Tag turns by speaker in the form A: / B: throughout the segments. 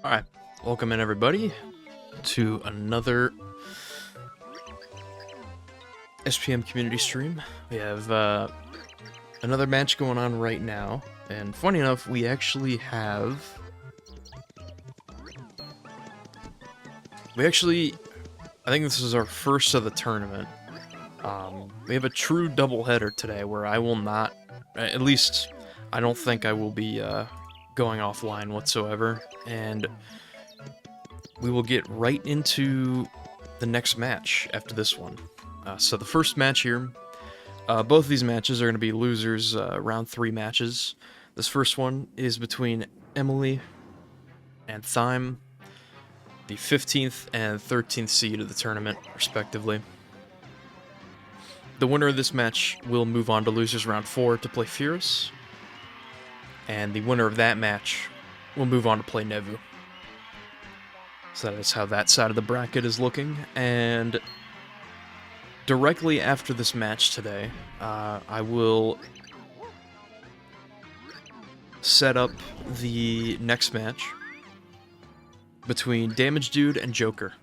A: Alright, welcome in everybody to another SPM community stream. We have another match going on right now, and funny enough, we actually have... I think this is our first of the tournament. We have a true doubleheader today where I will not, at least I don't think I will be going offline whatsoever, and we will get right into the next match after this one. So the first match here, both of these matches are going to be losers round 3 matches. This first one is between Emily and Thyme, the 15th and 13th seed of the tournament, respectively. The winner of this match will move on to losers round 4 to play Fierce, and the winner of that match will move on to play Nevu. So that is how that side of the bracket is looking, and directly after this match today, I will set up the next match between Damage Dude and Joker,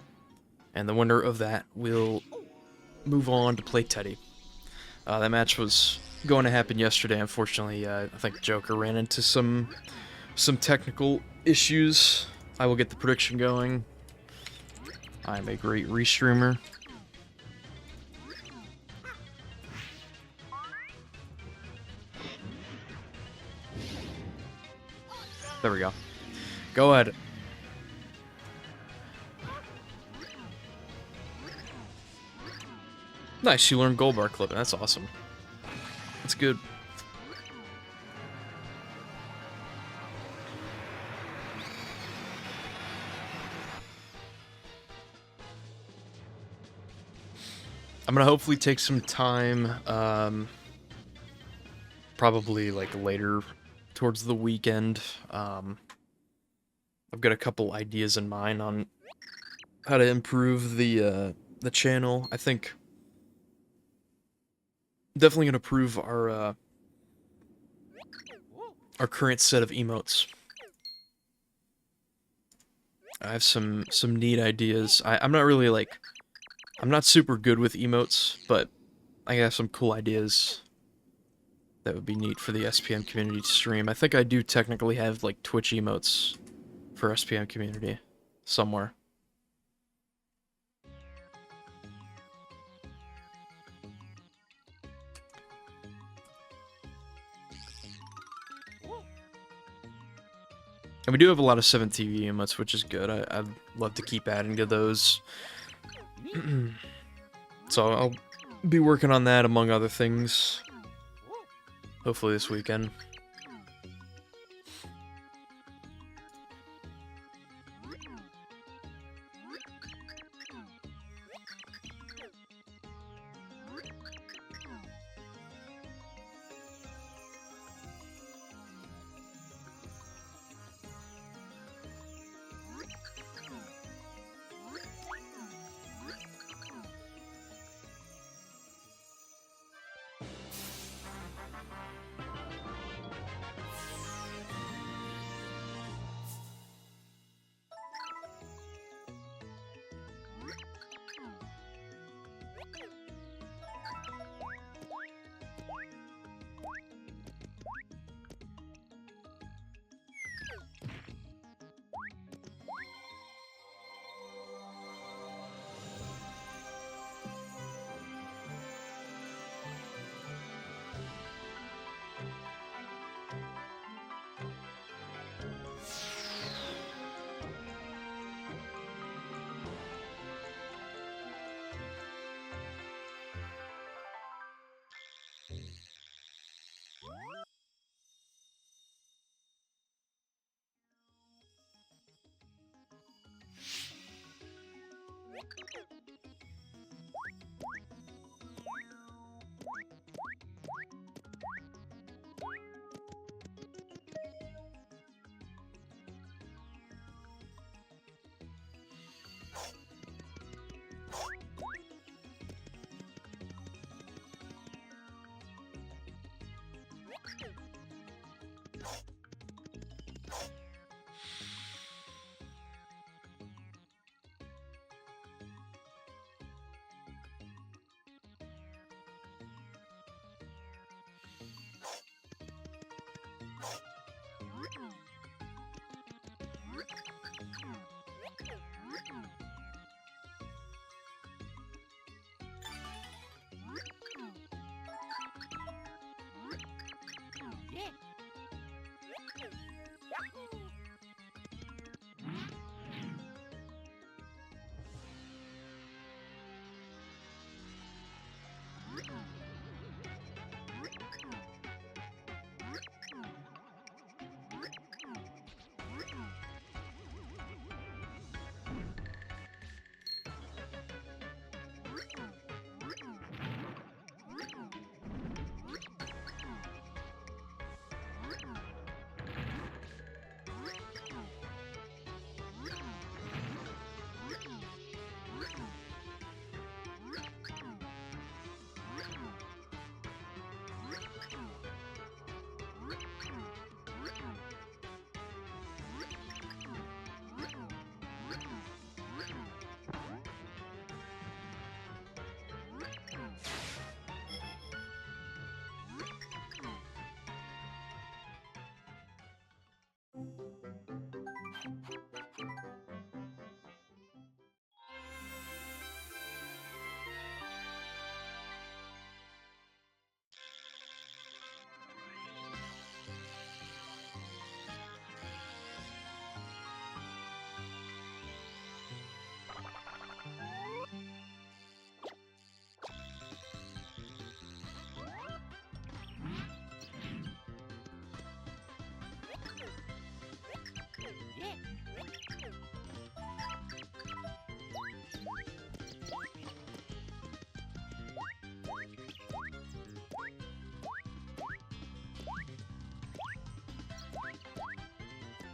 A: and the winner of that will move on to play Teddy. That match was going to happen yesterday. Unfortunately, I think Joker ran into some technical issues. I will get the prediction going. I'm a great restreamer. There we go. Go ahead. Nice, you learned gold bar clipping. That's awesome. That's good. I'm gonna hopefully take some time, probably like later towards the weekend. I've got a couple ideas in mind on how to improve the channel. I think definitely gonna improve our current set of emotes. I have some neat ideas. I'm not really like, I'm not super good with emotes, but I have some cool ideas that would be neat for the SPM community to stream. I think I do technically have like Twitch emotes for SPM community somewhere. And we do have a lot of 7TV emotes, which is good. I'd love to keep adding to those. So I'll be working on that, among other things. Hopefully this weekend.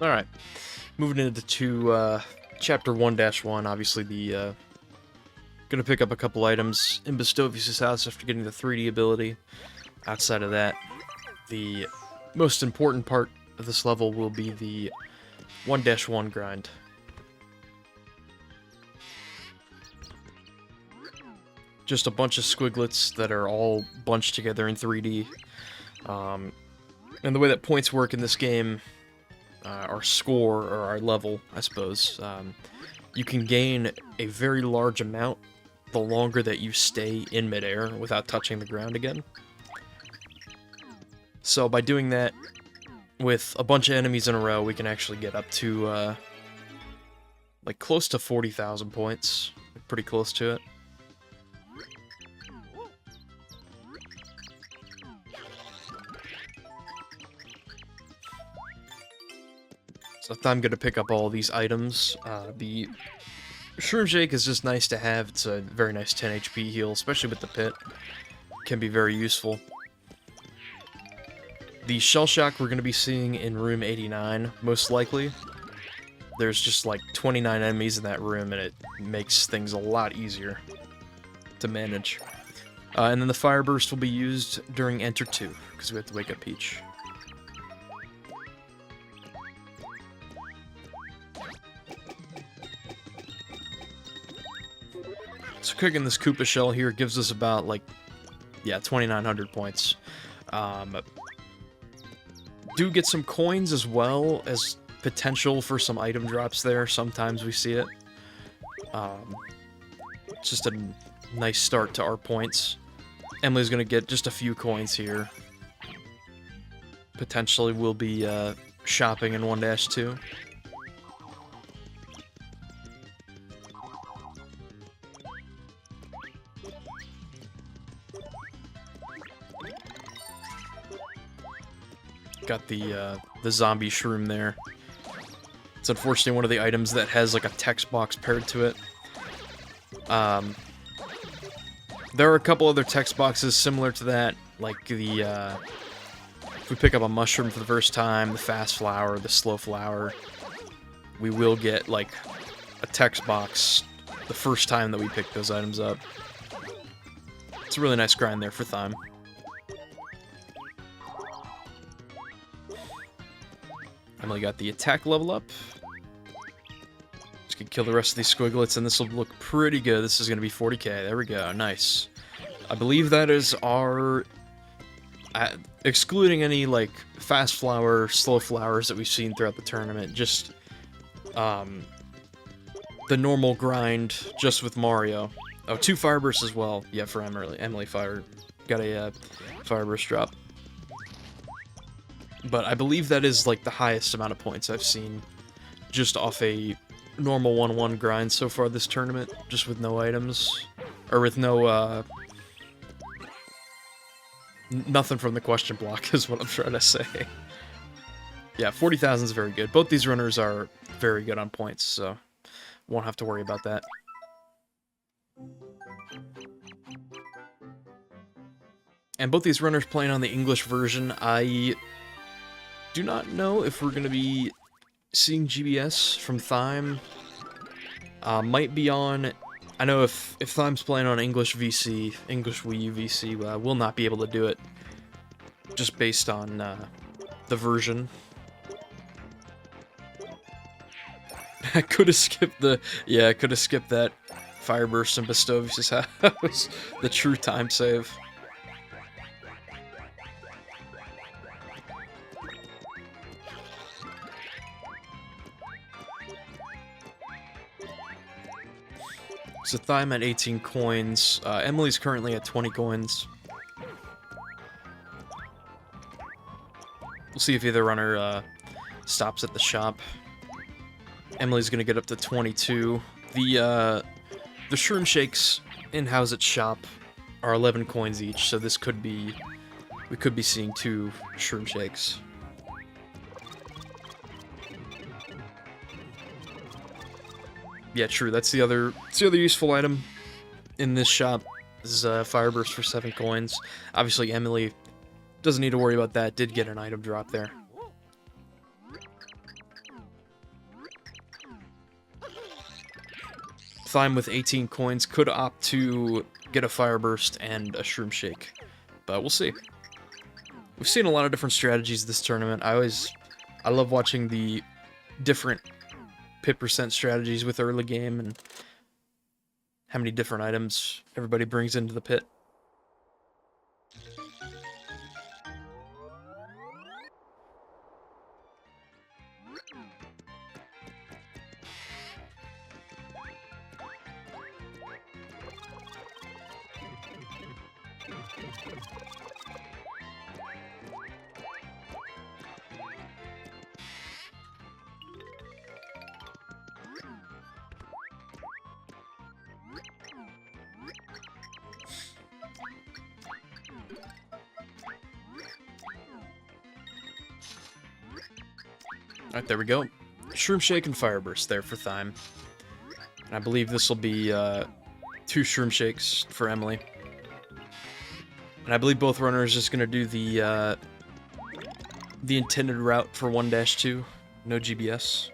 A: Alright, moving into Chapter 1-1, obviously the, gonna pick up a couple items in Bestovius' house after getting the 3D ability. Outside of that, the most important part of this level will be the 1-1 grind. Just a bunch of squiglets that are all bunched together in 3D. And the way that points work in this game, our score, or our level, I suppose, you can gain a very large amount the longer that you stay in midair without touching the ground again. So by doing that with a bunch of enemies in a row, we can actually get up to, like, close to 40,000 points. Pretty close to it. So I'm going to pick up all these items. The Shroom Shake is just nice to have. It's a very nice 10 HP heal, especially with the pit. Can be very useful. The Shell Shock we're going to be seeing in room 89, most likely. There's just like 29 enemies in that room, and it makes things a lot easier to manage. And then the Fire Burst will be used during Enter 2, because we have to wake up Peach. So cooking this Koopa shell here gives us about, like, yeah, 2,900 points. Do get some coins as well as potential for some item drops there. Sometimes we see it. It's just a nice start to our points. Emily's gonna get just a few coins here. Potentially we'll be shopping in 1-2. Got the zombie shroom there. It's unfortunately one of the items that has like a text box paired to it. There are a couple other text boxes similar to that, like the if we pick up a mushroom for the first time, the fast flower, the slow flower, we will get like a text box the first time that we pick those items up. It's a really nice grind there for Thyme. Emily got the attack level up. Just gonna kill the rest of these squiglets, and this will look pretty good. This is gonna be 40k. There we go. Nice. I believe that is our... excluding any, like, fast flower, slow flowers that we've seen throughout the tournament, just, the normal grind, just with Mario. Oh, 2 fire bursts as well. Yeah, for Emily Fire. Got a, fire burst drop. But I believe that is, like, the highest amount of points I've seen just off a normal 1-1 grind so far this tournament, just with no items. Or with no, nothing from the question block is what I'm trying to say. Yeah, 40,000 is very good. Both these runners are very good on points, so won't have to worry about that. And both these runners playing on the English version, I do not know if we're going to be seeing GBS from Thyme. Might be on... I know if Thyme's playing on English VC, English Wii U VC, we'll not be able to do it. Just based on the version. I could have skipped the... Yeah, I could have skipped that Fire Burst in Bestovius' house. The true time save. So Thyme at 18 coins. Emily's currently at 20 coins. We'll see if either runner stops at the shop. Emily's gonna get up to 22. The Shroom Shakes in How's shop are 11 coins each, so this could be... we could be seeing 2 Shroom Shakes. Yeah, true. It's the other useful item in this shop. This is Fire Burst for 7 coins. Obviously, Emily doesn't need to worry about that. Did get an item drop there. Thyme with 18 coins could opt to get a Fire Burst and a Shroom Shake, but we'll see. We've seen a lot of different strategies this tournament. I love watching the different pip percent strategies with early game and how many different items everybody brings into the pit. Alright, there we go. Shroom Shake and Fire Burst there for Thyme. And I believe this will be 2 Shroom Shakes for Emily. And I believe both runners are just going to do the intended route for 1-2. No GBS.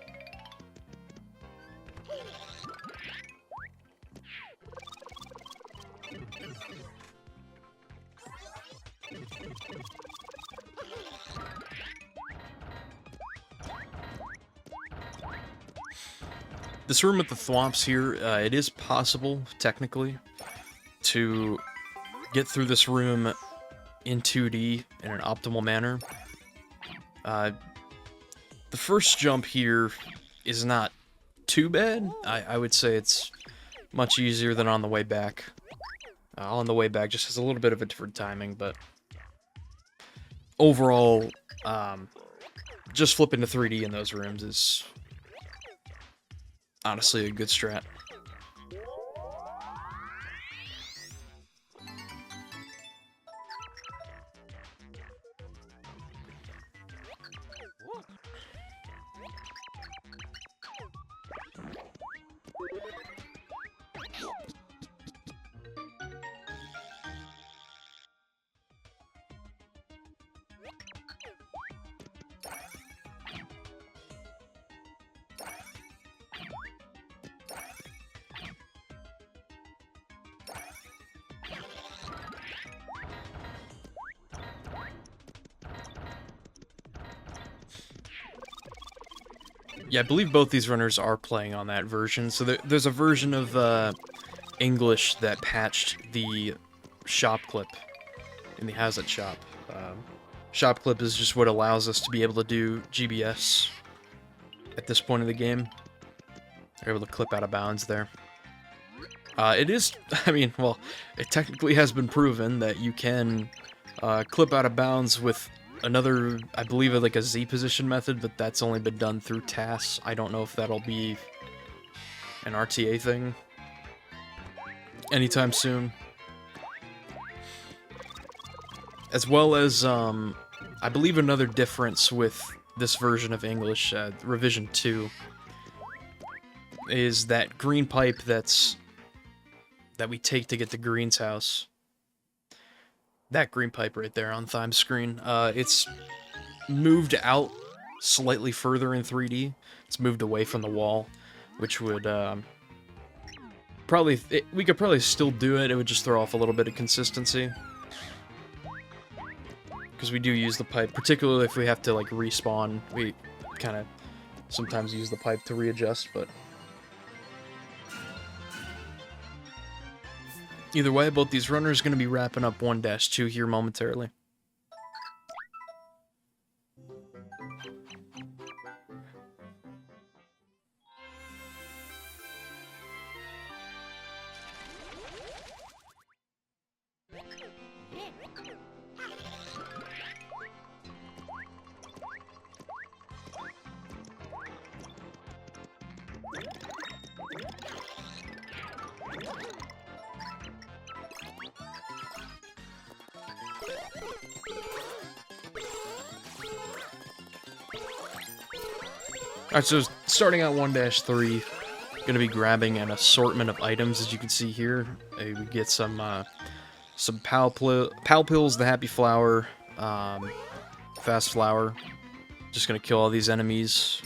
A: This room with the thwomps here, it is possible, technically, to get through this room in 2D in an optimal manner. The first jump here is not too bad. I would say it's much easier than on the way back. On the way back just has a little bit of a different timing, but overall, just flipping to 3D in those rooms is honestly a good strat. Yeah, I believe both these runners are playing on that version. So there's a version of English that patched the shop clip in the Hazard shop. Shop clip is just what allows us to be able to do GBS at this point of the game. We're able to clip out of bounds there. It is, I mean, well, it technically has been proven that you can clip out of bounds with another, I believe, like a Z position method, but that's only been done through TAS. I don't know if that'll be an RTA thing anytime soon. As well as, I believe another difference with this version of English, Revision 2, is that green pipe that we take to get to Green's house. That green pipe right there on Thyme's screen, it's moved out slightly further in 3D. It's moved away from the wall, which would we could probably still do it. It would just throw off a little bit of consistency. Because we do use the pipe, particularly if we have to like respawn. We kind of sometimes use the pipe to readjust, but either way, both these runners are going to be wrapping up 1-2 here momentarily. Alright, so starting out 1-3, Gonna be grabbing an assortment of items, as you can see here. We get some Pal Pills, the Happy Flower, Fast Flower. Just gonna kill all these enemies.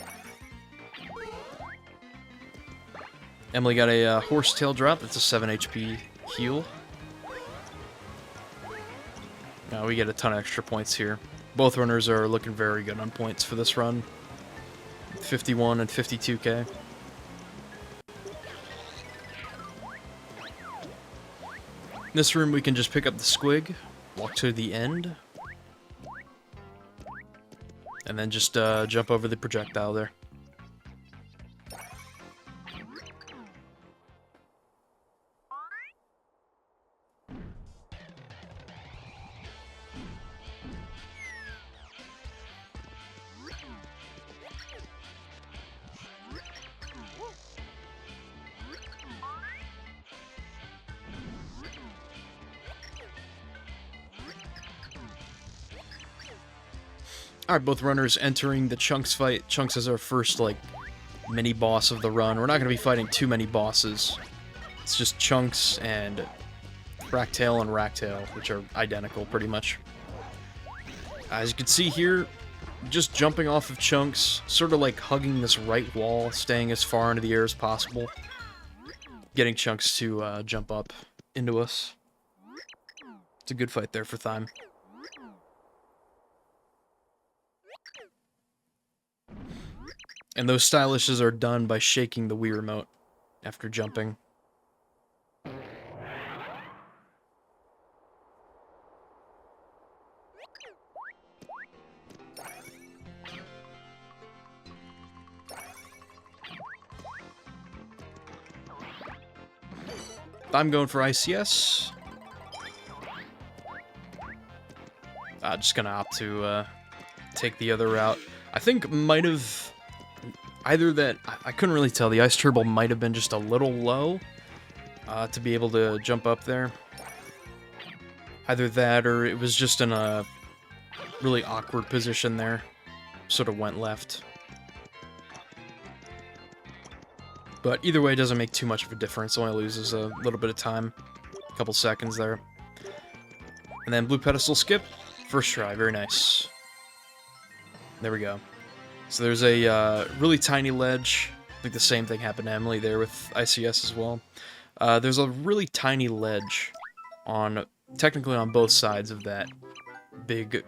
A: Emily got a Horsetail drop. That's a 7 HP heal. Now we get a ton of extra points here. Both runners are looking very good on points for this run. 51 and 52k. In this room we can just pick up the squig, walk to the end, and then just jump over the projectile there. Alright, both runners entering the Chunks fight. Chunks is our first, like, mini-boss of the run. We're not going to be fighting too many bosses. It's just Chunks and Fractail and Ractail, which are identical, pretty much. As you can see here, just jumping off of Chunks, sort of like hugging this right wall, staying as far into the air as possible. Getting Chunks to jump up into us. It's a good fight there for Thyme. And those stylishes are done by shaking the Wii Remote after jumping. I'm going for ICS. I'm just gonna opt to take the other route. I think might have... Either that, I couldn't really tell, the Ice Turbo might have been just a little low to be able to jump up there. Either that, or it was just in a really awkward position there. Sort of went left. But either way, it doesn't make too much of a difference, only loses a little bit of time. A couple seconds there. And then Blue Pedestal skip, first try, very nice. There we go. So there's a really tiny ledge. I think the same thing happened to Emily there with ICS as well. There's a really tiny ledge on, technically on both sides of that big...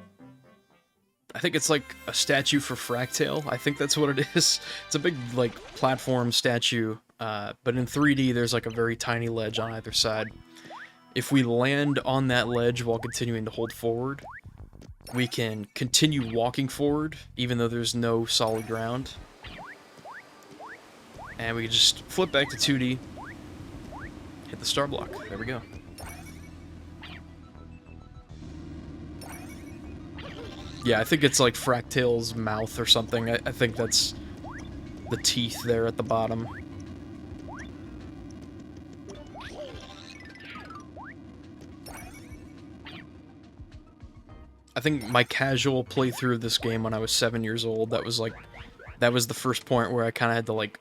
A: I think it's like a statue for Fractail. I think that's what it is. It's a big, like, platform statue. But in 3D, there's like a very tiny ledge on either side. If we land on that ledge while continuing to hold forward, we can continue walking forward, even though there's no solid ground. And we can just flip back to 2D, hit the star block. There we go. Yeah, I think it's like Fractail's mouth or something. I think that's the teeth there at the bottom. I think my casual playthrough of this game when I was 7 years old, that was the first point where I kind of had to, like,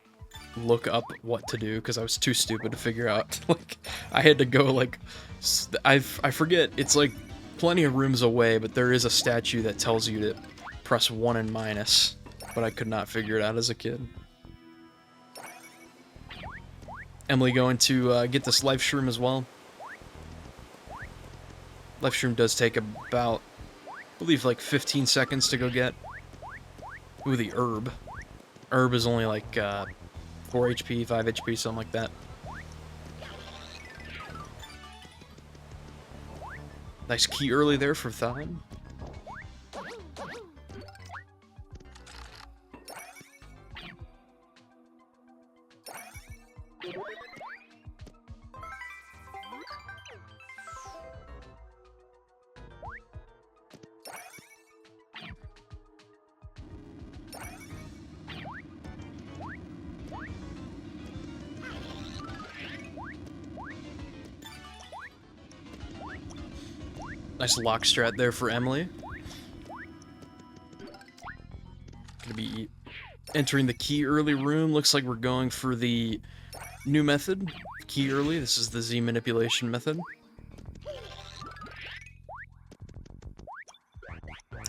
A: look up what to do, because I was too stupid to figure out. Like, I had to go, like, I forget, it's, like, plenty of rooms away, but there is a statue that tells you to press 1 and minus, but I could not figure it out as a kid. Emily going to get this life shroom as well. Life shroom does take about, I believe, like 15 seconds to go get. Ooh, the herb. Herb is only like 4 HP, 5 HP, something like that. Nice key early there for Thyme. Nice lock strat there for Emily. Gonna be Entering the key early room, looks like we're going for the new method, key early. This is the Z manipulation method.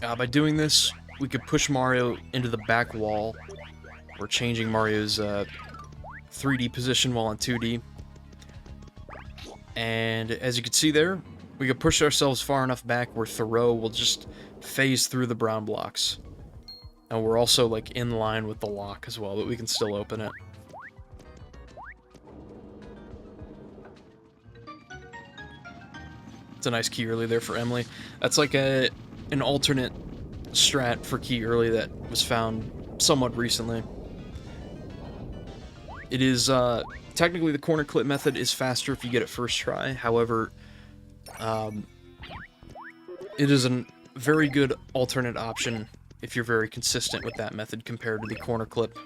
A: By doing this, we could push Mario into the back wall. We're changing Mario's 3D position while in 2D. And as you can see there, we can push ourselves far enough back where Thoreau will just phase through the brown blocks. And we're also like in line with the lock as well, but we can still open it. It's a nice key early there for Emily. That's like an alternate strat for key early that was found somewhat recently. It is, technically the corner clip method is faster if you get it first try. However, it is a very good alternate option if you're very consistent with that method compared to the corner clip.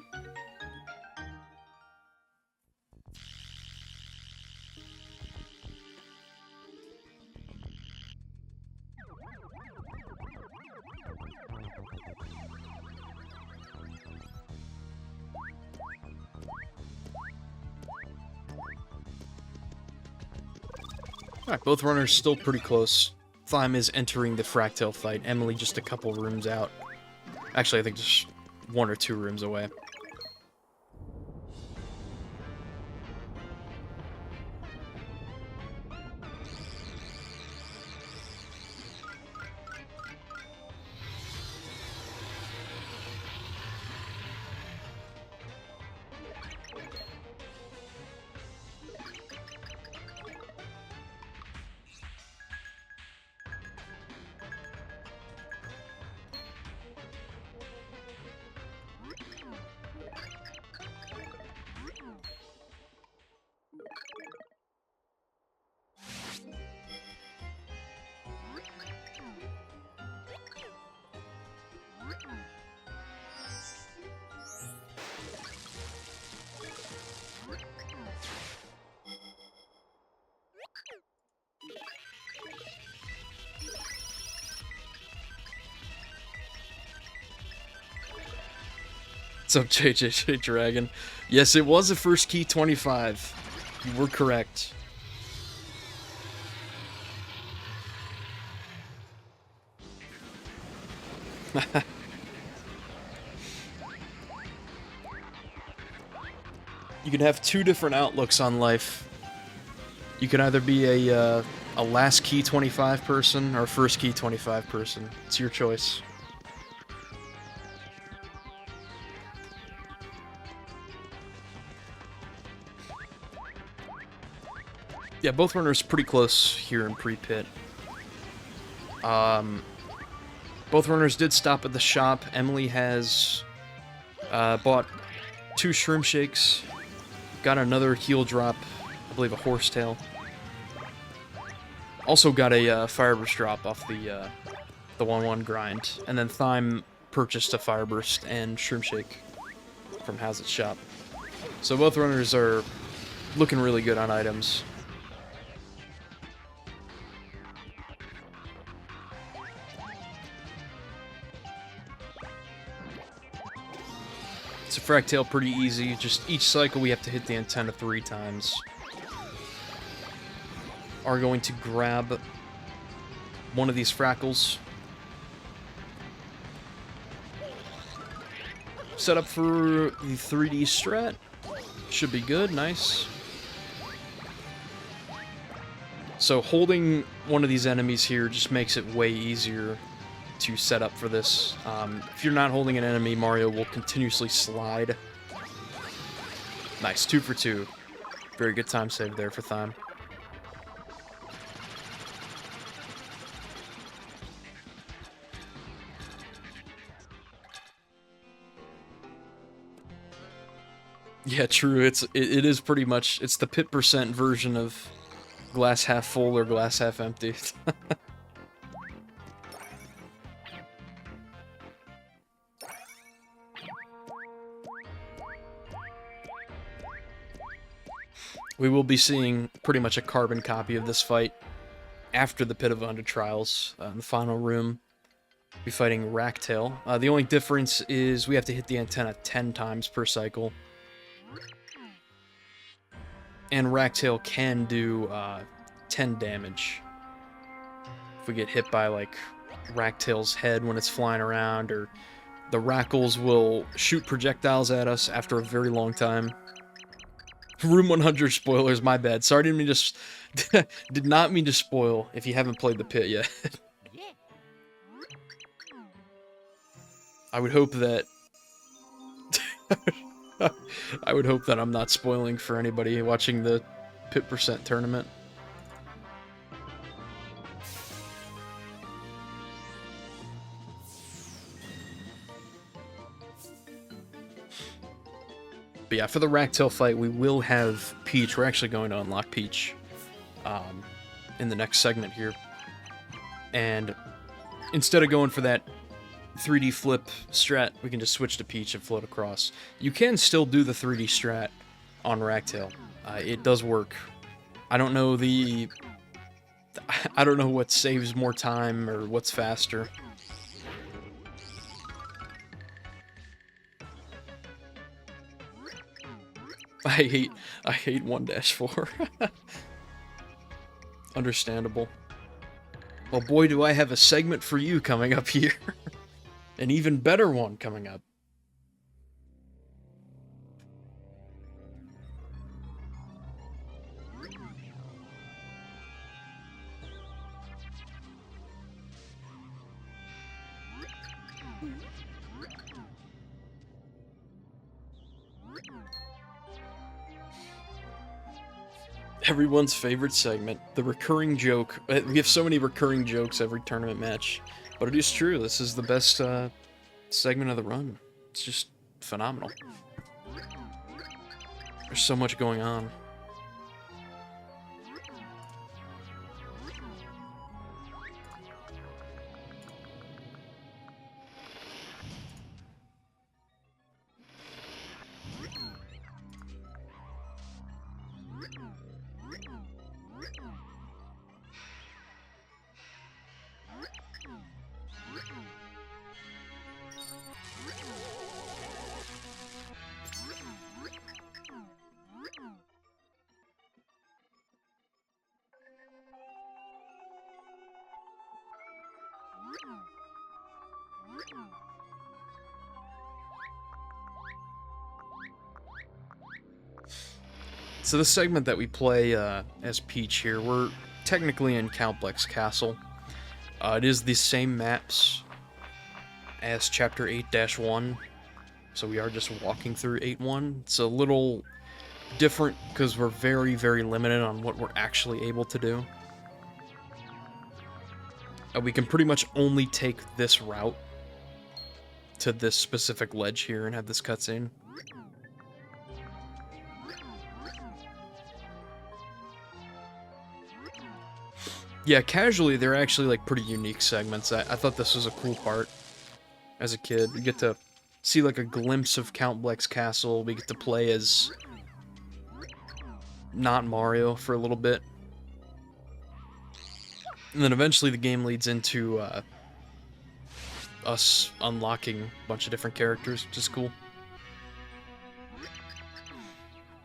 A: Alright, both runners still pretty close. Thyme is entering the Fractal fight. Emily just a couple rooms out. Actually, I think just 1 or 2 rooms away. What's up, JJJ Dragon? Yes, it was a first key 25. You were correct. You can have 2 different outlooks on life. You can either be a last key 25 person or a first key 25 person. It's your choice. Yeah, both runners pretty close here in pre-pit. Both runners did stop at the shop. Emily has bought 2 shroom shakes, got another heel drop, I believe a horsetail. Also got a fireburst drop off the 1-1 grind, and then Thyme purchased a fireburst and shroom shake from Hazard's shop. So both runners are looking really good on items. It's a fractale pretty easy, just each cycle we have to hit the antenna 3 times. Are going to grab one of these frackles. Set up for the 3D strat. Should be good, nice. So holding one of these enemies here just makes it way easier to set up for this. If you're not holding an enemy, Mario will continuously slide. Nice, 2 for 2. Very good time save there for Thyme. Yeah, true. It is pretty much, it's the pit percent version of glass half full or glass half empty. We will be seeing pretty much a carbon copy of this fight after the Pit of 100 Trials in the final room. Be fighting Racktail. The only difference is we have to hit the antenna 10 times per cycle. And Racktail can do 10 damage. If we get hit by, like, Racktail's head when it's flying around, or the Rackles will shoot projectiles at us after a very long time. Room 100 spoilers, my bad. Sorry, didn't mean to... did not mean to spoil if you haven't played the pit yet. I would hope that... I would hope that I'm not spoiling for anybody watching the Pit Percent tournament. But yeah, for the Racktail fight, we will have Peach. We're actually going to unlock Peach in the next segment here. And instead of going for that 3D flip strat, we can just switch to Peach and float across. You can still do the 3D strat on Racktail. It does work. I don't know what saves more time or what's faster. I hate 1-4. Understandable. Well, boy, do I have a segment for you coming up here. An even better one coming up. Everyone's favorite segment, the recurring joke. We have so many recurring jokes every tournament match, but it is true. This is the best segment of the run. It's just phenomenal. There's so much going on. So the segment that we play as Peach here, we're technically in Count Bleck's castle. It is the same maps as Chapter 8-1, so we are just walking through 8-1. It's a little different because we're very, very limited on what we're actually able to do. We can pretty much only take this route to this specific ledge here and have this cutscene. Yeah, casually, they're actually, like, pretty unique segments. I thought this was a cool part as a kid. We get to see, like, a glimpse of Count Bleck's castle. We get to play as not Mario for a little bit. And then eventually the game leads into us unlocking a bunch of different characters, which is cool.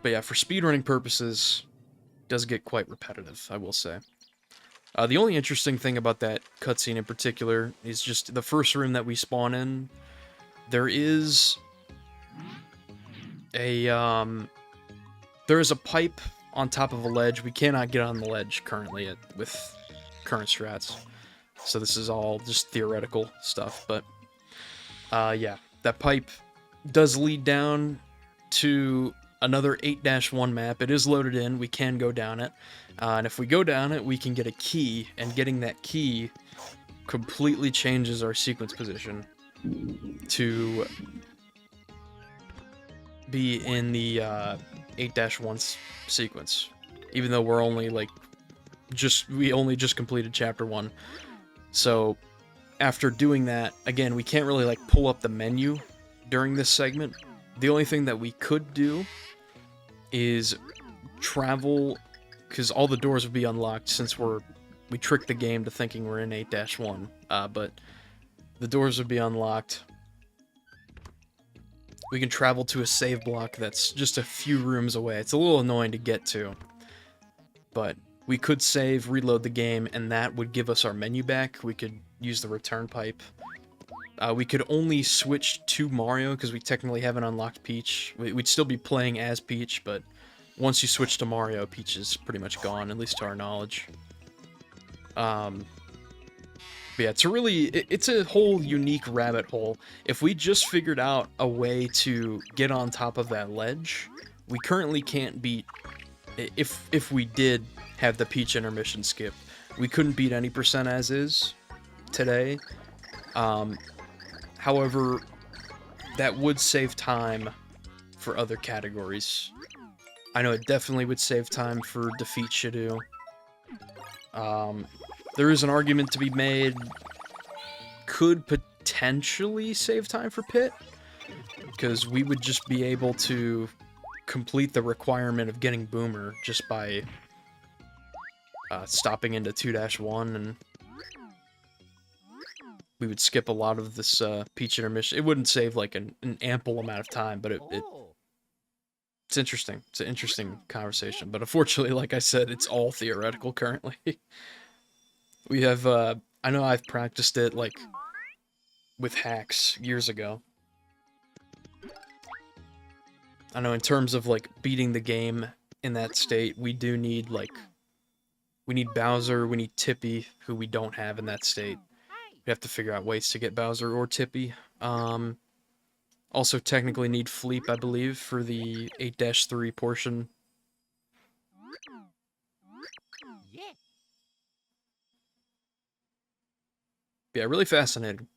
A: But yeah, for speedrunning purposes, it does get quite repetitive, I will say. The only interesting thing about that cutscene in particular is just the first room that we spawn in. There is a pipe on top of a ledge. We cannot get on the ledge currently with current strats, so this is all just theoretical stuff. But yeah, that pipe does lead down to another 8-1 map. It is loaded in. We can go down it. And if we go down it, we can get a key, and getting that key completely changes our sequence position to be in the 8-1 sequence, even though we're only like we only just completed Chapter 1. So after doing that, again, we can't really like pull up the menu during this segment. The only thing that we could do is travel, because all the doors would be unlocked since we tricked the game to thinking we're in 8-1. But the doors would be unlocked. We can travel to a save block that's just a few rooms away. It's a little annoying to get to, but we could save, reload the game, and that would give us our menu back. We could use the return pipe. We could only switch to Mario because we technically haven't unlocked Peach. We'd still be playing as Peach, but once you switch to Mario, Peach is pretty much gone, at least to our knowledge. But yeah, it's a whole unique rabbit hole. If we just figured out a way to get on top of that ledge, we currently can't beat... If we did have the Peach intermission skip, we couldn't beat any percent as is today. However, that would save time for other categories. I know it definitely would save time for Defeat Shadoo. There is an argument to be made, could potentially save time for Pit, because we would just be able to complete the requirement of getting Boomer just by stopping into 2-1, and we would skip a lot of this Peach intermission. It wouldn't save like an ample amount of time, but it's interesting. It's an interesting conversation, but unfortunately, like I said, it's all theoretical currently. We have, I know I've practiced it, like, with hacks years ago. I know in terms of, like, beating the game in that state, we do need, like, we need Bowser, we need Tippy, who we don't have in that state. We have to figure out ways to get Bowser or Tippy. Also technically need Fleep, I believe, for the 8-3 portion. Yeah, really fascinating.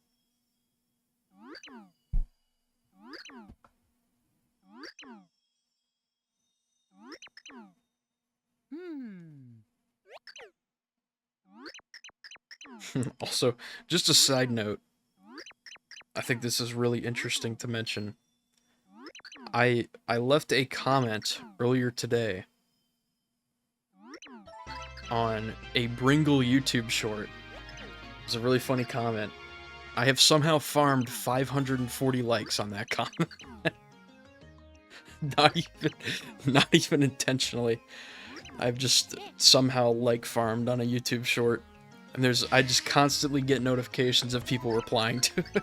A: Also, just a side note, I think this is really interesting to mention. I left a comment earlier today on a Bringle YouTube short. It was a really funny comment. I have somehow farmed 540 likes on that comment. not even intentionally. I've just somehow like farmed on a YouTube short. And I just constantly get notifications of people replying to it.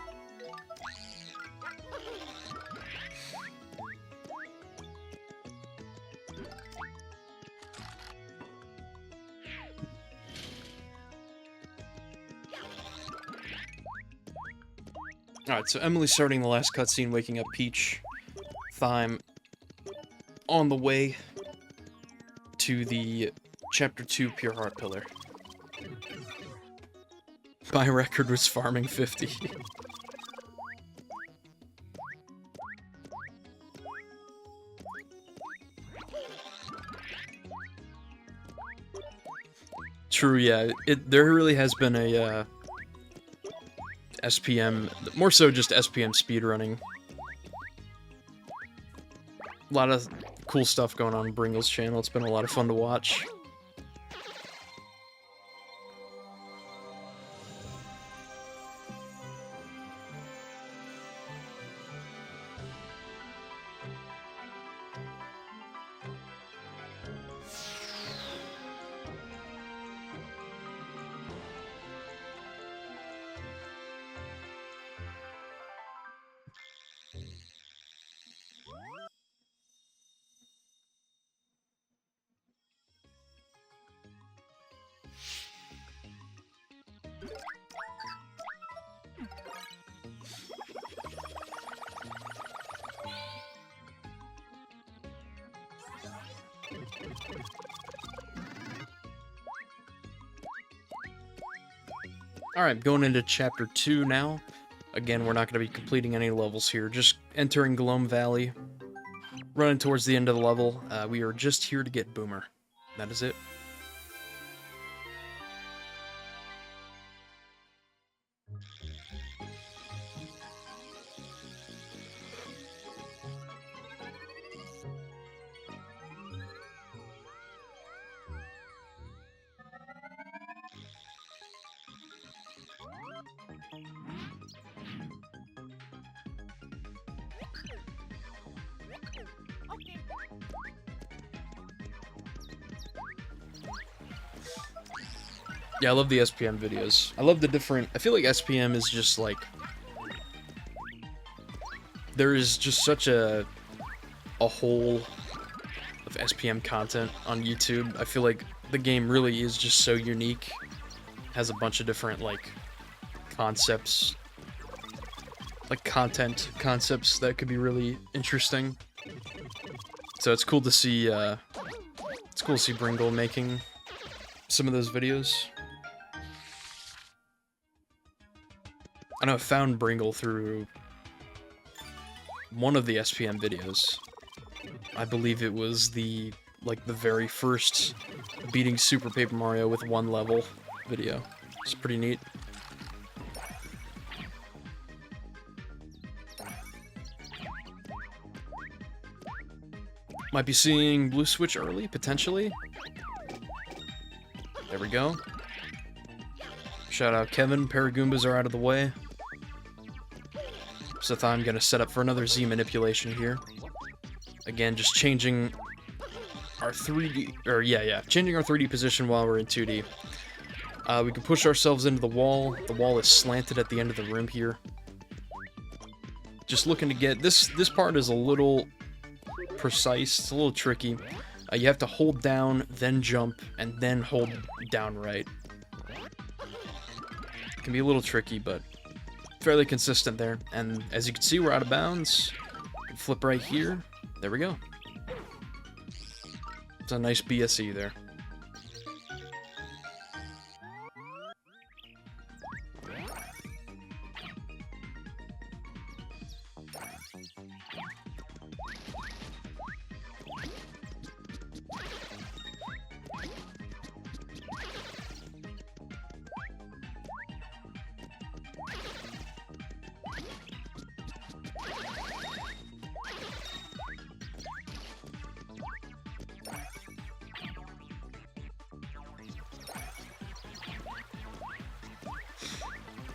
A: Alright, so Emily's starting the last cutscene, waking up Peach. Thyme on the way to the Chapter 2 Pure Heart Pillar. My record was farming 50. True, yeah. There really has been a SPM, more so just SPM speedrunning. A lot of cool stuff going on Bringle's channel. It's been a lot of fun to watch. Alright, going into Chapter 2 now. Again, we're not going to be completing any levels here, just entering Gloam Valley, running towards the end of the level. We are just here to get Boomer. That is it. Yeah, I love the SPM videos. I love the different... I feel like SPM is just like... There is just such a hole of SPM content on YouTube. I feel like the game really is just so unique. Has a bunch of different, like, concepts. Like, concepts that could be really interesting. So it's cool to see, Bringle making some of those videos. I know I found Bringle through one of the SPM videos. I believe it was the very first beating Super Paper Mario with one level video. It's pretty neat. Might be seeing Blue Switch early, potentially. There we go. Shout out Kevin, Paragoombas are out of the way. So I'm gonna set up for another Z manipulation here. Again, just changing our 3D, changing our 3D position while we're in 2D. We can push ourselves into the wall. The wall is slanted at the end of the room here. Just looking to get, this part is a little precise, it's a little tricky. You have to hold down, then jump, and then hold down right. It can be a little tricky, but fairly consistent there. And as you can see, we're out of bounds. Flip right here. There we go. It's a nice BSE there.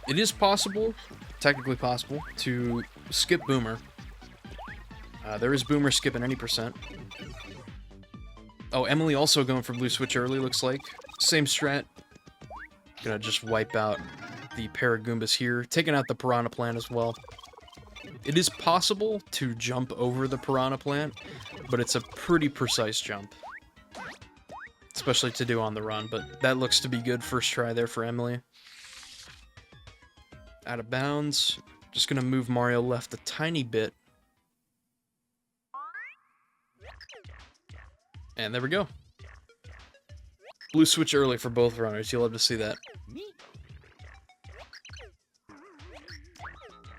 A: It is possible, technically possible, to skip Boomer. There is Boomer skipping any percent. Oh, Emily also going for Blue Switch early, looks like. Same strat. Gonna just wipe out the Paragoombas here, taking out the Piranha Plant as well. It is possible to jump over the Piranha Plant, but it's a pretty precise jump. Especially to do on the run, but that looks to be good first try there for Emily. Out of bounds. Just gonna move Mario left a tiny bit. And there we go. Blue Switch early for both runners. You'll love to see that.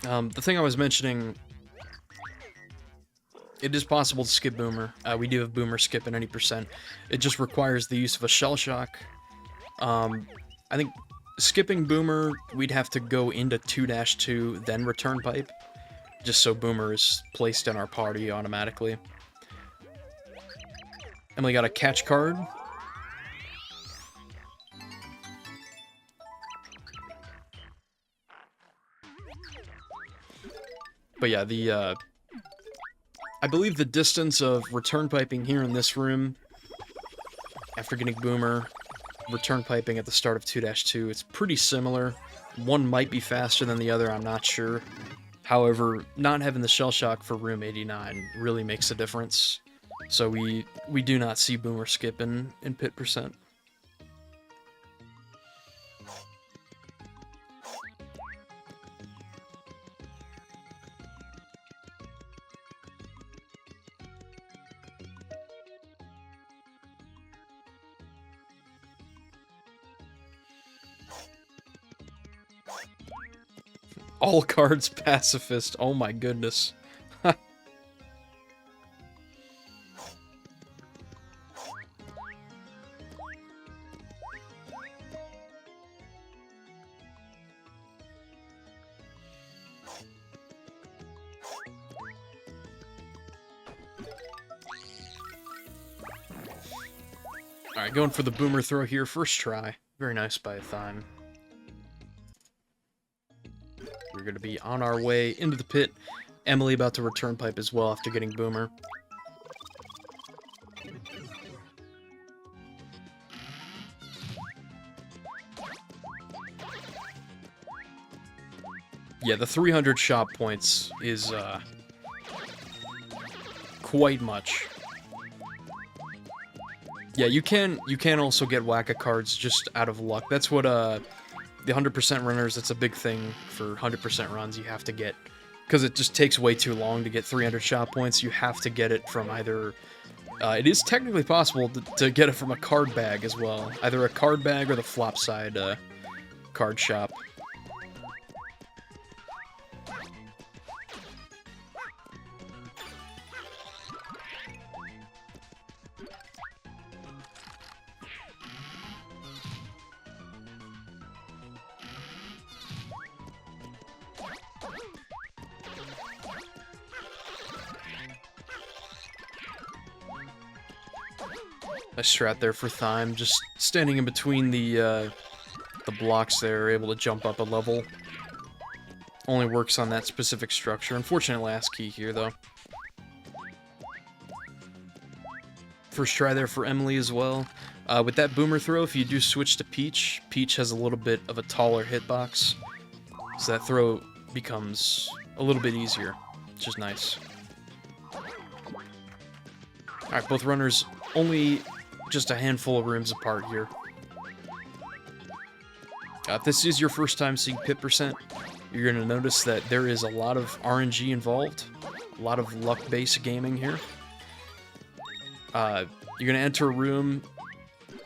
A: The thing I was mentioning, it is possible to skip Boomer. We do have Boomer skip at any percent. It just requires the use of a Shell Shock. I think skipping Boomer, we'd have to go into 2-2, then Return Pipe, just so Boomer is placed in our party automatically. Emily got a catch card. But yeah, I believe the distance of Return Piping here in this room, after getting Boomer, Return Piping at the start of 2-2, it's pretty similar. One might be faster than the other, I'm not sure. However, not having the Shell Shock for room 89 really makes a difference. So we do not see Boomer skip in pit percent. All cards pacifist. Oh my goodness. Alright, going for the Boomer throw here. First try. Very nice by Thime. We're going to be on our way into the pit, Emily about to return pipe as well after getting Boomer. Yeah, the 300 shop points is, quite much. Yeah, you can also get Wacka cards just out of luck. That's what, the 100% runners, that's a big thing for 100% runs. You have to get, because it just takes way too long to get 300 shop points, you have to get it from either, it is technically possible to get it from a card bag as well. Either a card bag or the flop side, card shop. Nice strat there for Thyme, just standing in between the blocks there, able to jump up a level. Only works on that specific structure. Unfortunate last key here, though. First try there for Emily as well. With that Boomer throw, if you do switch to Peach, Peach has a little bit of a taller hitbox, so that throw becomes a little bit easier, which is nice. Alright, both runners only just a handful of rooms apart here. If this is your first time seeing pit percent, you're going to notice that there is a lot of RNG involved, a lot of luck-based gaming here. You're going to enter a room,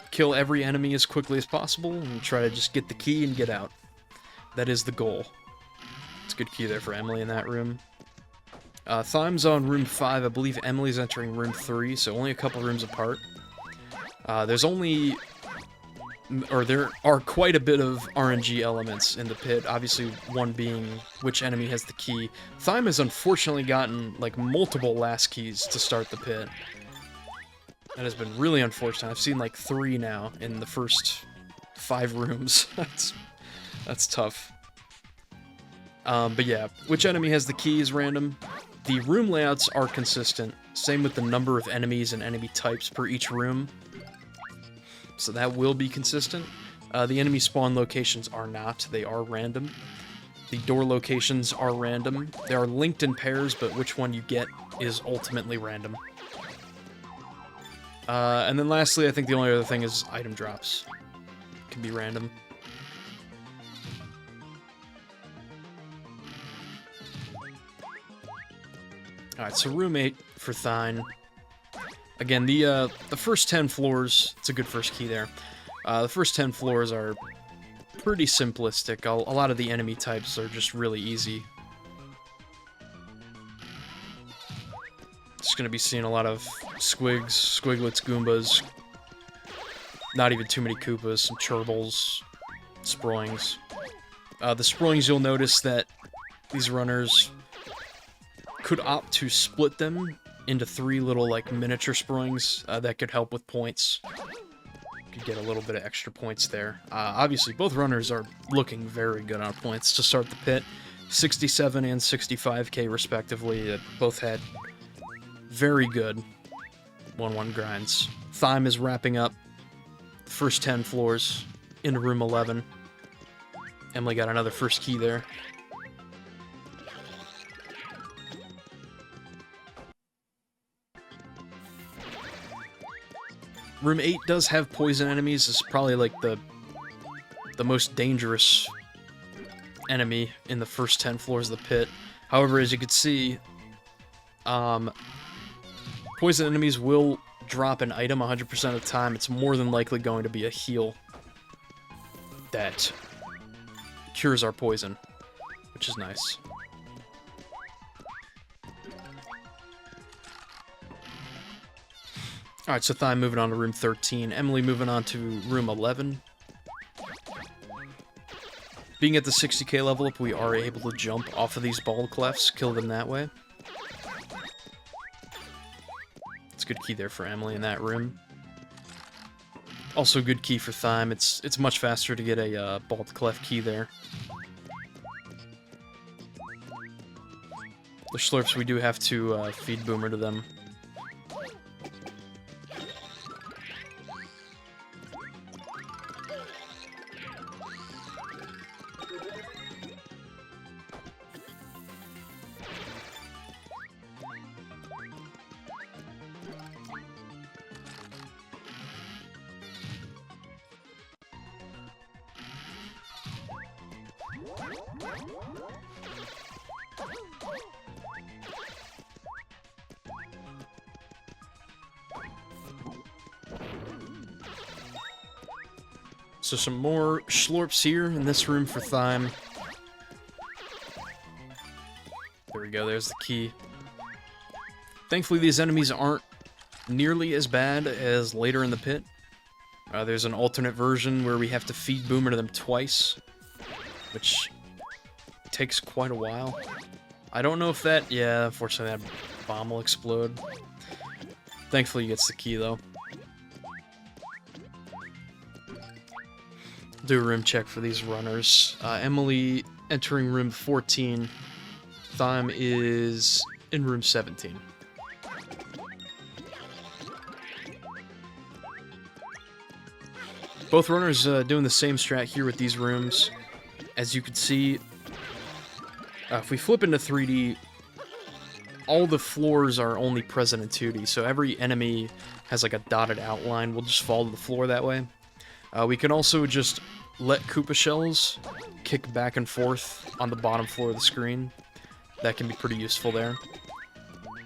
A: kill every enemy as quickly as possible, and try to just get the key and get out. That is the goal. It's a good key there for Emily in that room. Thyme's on room 5, I believe Emily's entering room 3, so only a couple rooms apart. There are quite a bit of RNG elements in the pit, obviously one being which enemy has the key. Thyme has unfortunately gotten, like, multiple last keys to start the pit. That has been really unfortunate. I've seen, like, 3 now in the first 5 rooms. That's tough. But yeah, which enemy has the key is random. The room layouts are consistent, same with the number of enemies and enemy types per each room. So that will be consistent. The enemy spawn locations are not, they are random. The door locations are random. They are linked in pairs, but which one you get is ultimately random. And then lastly, I think the only other thing is item drops. Can be random. Alright, so room 8 for Thyme. Again, the first 10 floors, it's a good first key there. The first 10 floors are pretty simplistic. A lot of the enemy types are just really easy. Just gonna be seeing a lot of squigs, squiglets, goombas. Not even too many Koopas, some Churbals, Sproings. The Sproings, you'll notice that these runners could opt to split them into 3 little, like, miniature Sproings that could help with points. Could get a little bit of extra points there. Obviously, both runners are looking very good on points to start the pit. 67 and 65k respectively. Both had very good 1-1 grinds. Thyme is wrapping up the first 10 floors into room 11. Emily got another first key there. Room 8 does have poison enemies. It's probably like the most dangerous enemy in the first 10 floors of the pit. However, as you can see, poison enemies will drop an item 100% of the time. It's more than likely going to be a heal that cures our poison, which is nice. Alright, so Thyme moving on to room 13. Emily moving on to room 11. Being at the 60k level up, we are able to jump off of these bald clefts, kill them that way. It's a good key there for Emily in that room. Also good key for Thyme. It's much faster to get a bald cleft key there. The Schlurps, we do have to feed Boomer to them. So some more Schlorps here in this room for Thyme. There we go, there's the key. Thankfully, these enemies aren't nearly as bad as later in the pit. There's an alternate version where we have to feed Boomer to them twice, which takes quite a while. I don't know if that... Yeah, unfortunately that bomb will explode. Thankfully, he gets the key, though. Do a room check for these runners. Emily entering room 14. Thyme is in room 17. Both runners doing the same strat here with these rooms. As you can see, if we flip into 3D, all the floors are only present in 2D, so every enemy has like a dotted outline. We'll just fall to the floor that way. We can also just let Koopa shells kick back and forth on the bottom floor of the screen. That can be pretty useful there.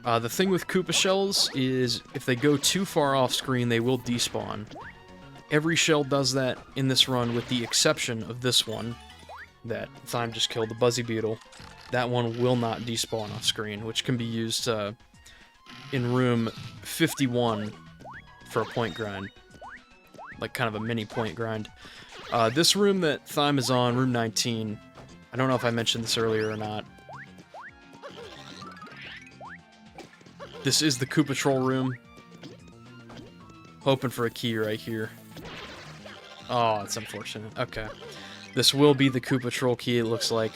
A: The thing with Koopa shells is if they go too far off screen, they will despawn. Every shell does that in this run with the exception of this one that Thyme just killed, the Buzzy Beetle. That one will not despawn off screen, which can be used in room 51 for a point grind. Like kind of a mini point grind. This room that Thyme is on, room 19, I don't know if I mentioned this earlier or not. This is the Koopa Troll room. Hoping for a key right here. Oh, it's unfortunate. Okay. This will be the Koopa Troll key, it looks like.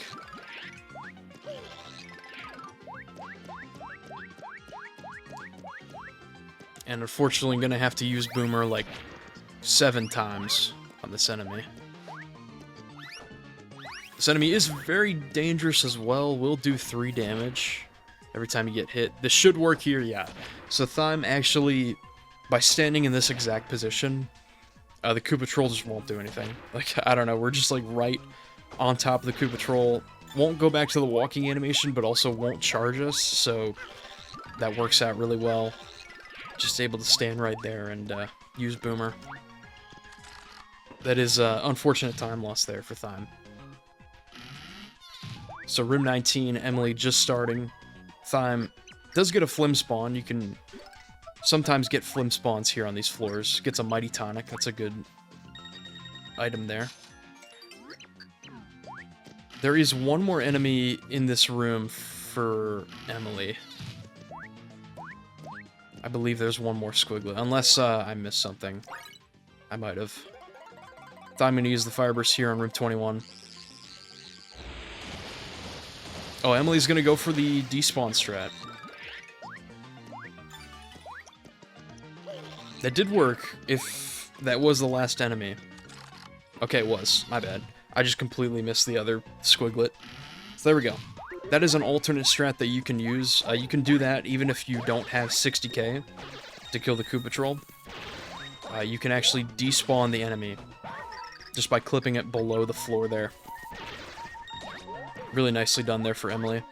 A: And unfortunately, I'm gonna have to use Boomer like 7 times on this enemy. This enemy is very dangerous as well. Will do 3 damage every time you get hit. This should work here, yeah. So Thyme actually, by standing in this exact position, the Koopa Troll just won't do anything. Like, I don't know, we're just like right on top of the Koopa Troll. Won't go back to the walking animation, but also won't charge us, so that works out really well. Just able to stand right there and use Boomer. That is unfortunate time loss there for Thyme. So room 19, Emily just starting. Thyme does get a Flim spawn. You can sometimes get Flim spawns here on these floors. Gets a Mighty Tonic. That's a good item there. There is one more enemy in this room for Emily. I believe there's one more Squiglet, unless I missed something. I might have. I'm going to use the Fire Burst here on room 21. Oh, Emily's going to go for the despawn strat. That did work, if that was the last enemy. Okay, it was. My bad. I just completely missed the other Squiglet. So there we go. That is an alternate strat that you can use. You can do that even if you don't have 60k to kill the Koopa Troll. You can actually despawn the enemy just by clipping it below the floor there. Really nicely done there for Emily.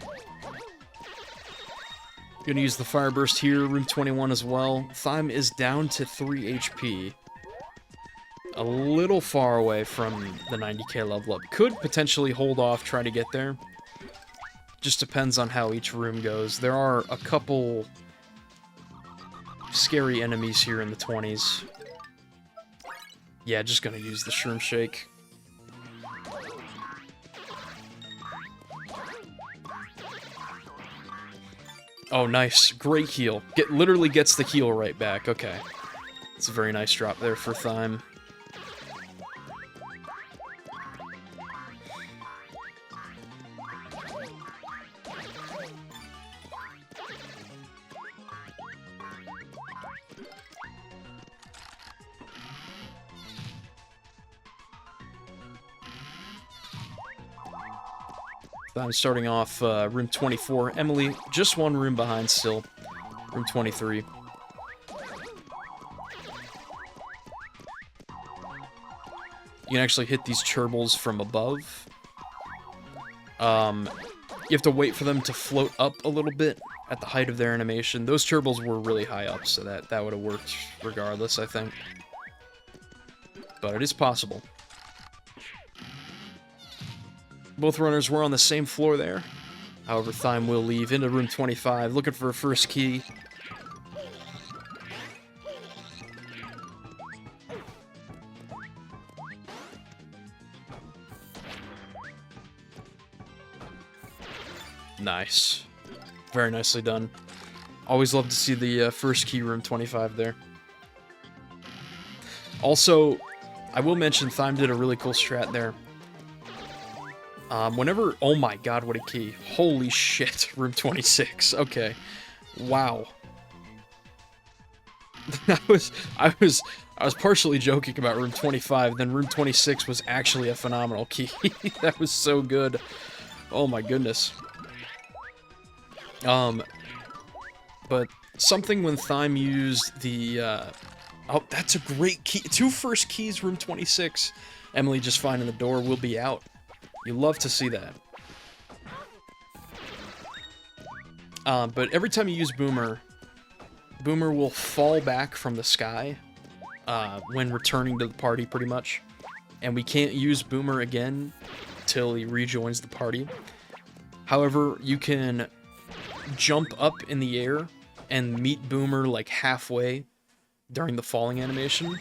A: Gonna use the Fire Burst here, room 21 as well. Thyme is down to 3 HP. A little far away from the 90k level up. Could potentially hold off, try to get there. Just depends on how each room goes. There are a couple scary enemies here in the 20s. Yeah, just gonna use the Shroom Shake. Oh, nice. Great heal. Literally gets the heal right back. Okay. It's a very nice drop there for Thyme. I'm starting off room 24. Emily, just one room behind still. Room 23. You can actually hit these gerbils from above. You have to wait for them to float up a little bit at the height of their animation. Those gerbils were really high up, so that would have worked regardless, I think. But it is possible. Both runners were on the same floor there. However, Thyme will leave into room 25, looking for a first key. Nice. Very nicely done. Always love to see the first key, room 25 there. Also, I will mention Thyme did a really cool strat there. Whenever... Oh my god, what a key. Holy shit, room 26. Okay. Wow. I was partially joking about room 25, then room 26 was actually a phenomenal key. That was so good. Oh my goodness. But something when Thyme used the, oh, that's a great key. 2 first keys, room 26. Emily just finding the door will be out. You love to see that. But every time you use Boomer, Boomer will fall back from the sky, when returning to the party, pretty much. And we can't use Boomer again till he rejoins the party. However, you can jump up in the air and meet Boomer like halfway during the falling animation.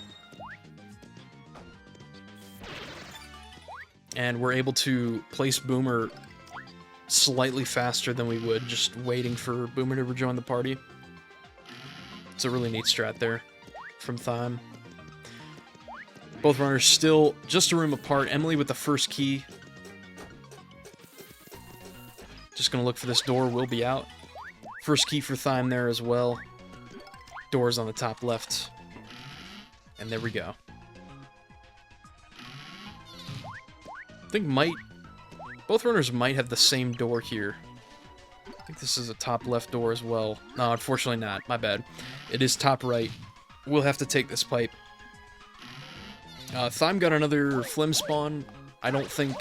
A: And we're able to place Boomer slightly faster than we would just waiting for Boomer to rejoin the party. It's a really neat strat there from Thyme. Both runners still just a room apart. Emily with the first key. Just gonna look for this door, will be out. First key for Thyme there as well. Doors on the top left. And there we go. I think both runners might have the same door here. I think this is a top left door as well. No, unfortunately not. My bad. It is top right. We'll have to take this pipe. Thyme got another Flim spawn. I don't think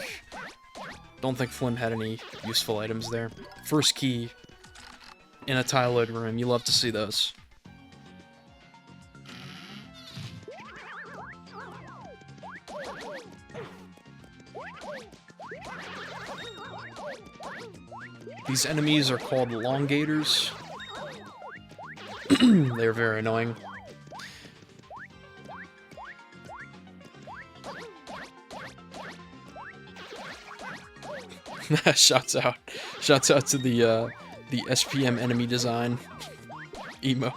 A: Flim had any useful items there. First key in a tile-load room. You love to see those. These enemies are called elongators. They're very annoying. Shouts out to the SPM enemy design emo.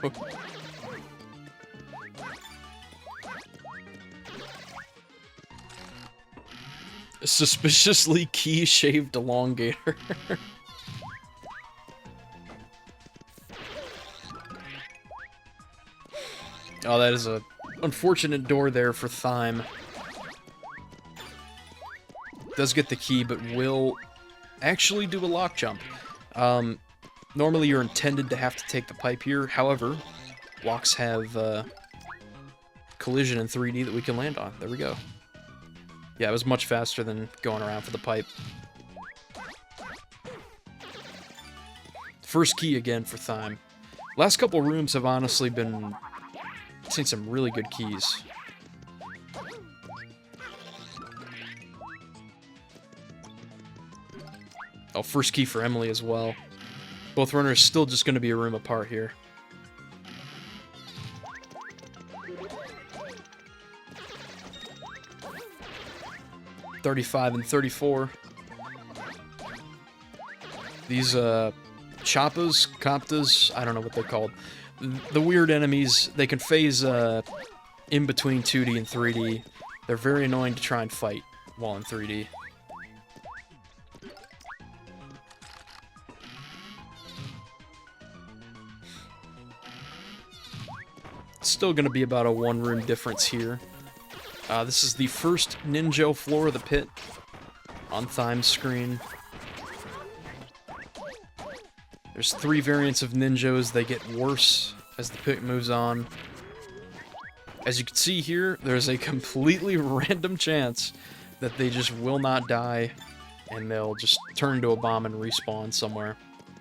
A: A suspiciously key-shaved elongator. Oh, that is a unfortunate door there for Thyme. Does get the key, but will actually do a lock jump. Normally you're intended to have to take the pipe here. However, locks have collision in 3D that we can land on. There we go. Yeah, it was much faster than going around for the pipe. First key again for Thyme. Last couple rooms have honestly been... seen some really good keys. Oh, first key for Emily as well. Both runners still just going to be a room apart here. $35 and $34. These, Choppas, Comptas, I don't know what they're called. The weird enemies, they can phase, in between 2D and 3D. They're very annoying to try and fight while in 3D. It's still going to be about a 1-room difference here. This is the first Ninja floor of the pit on Thyme's screen. There's 3 variants of ninjas. They get worse as the pit moves on. As you can see here, there's a completely random chance that they just will not die, and they'll just turn into a bomb and respawn somewhere.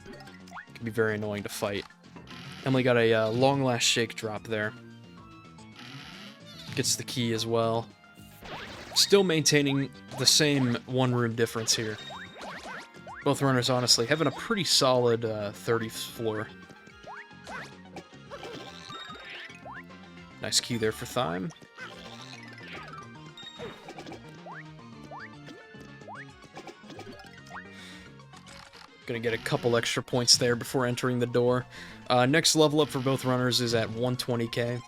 A: It can be very annoying to fight. Emily got a long last shake drop there. Gets the key as well. Still maintaining the same 1-room difference here. Both runners, honestly, having a pretty solid 30th floor. Nice key there for Thyme. Gonna get a couple extra points there before entering the door. Next level up for both runners is at 120k.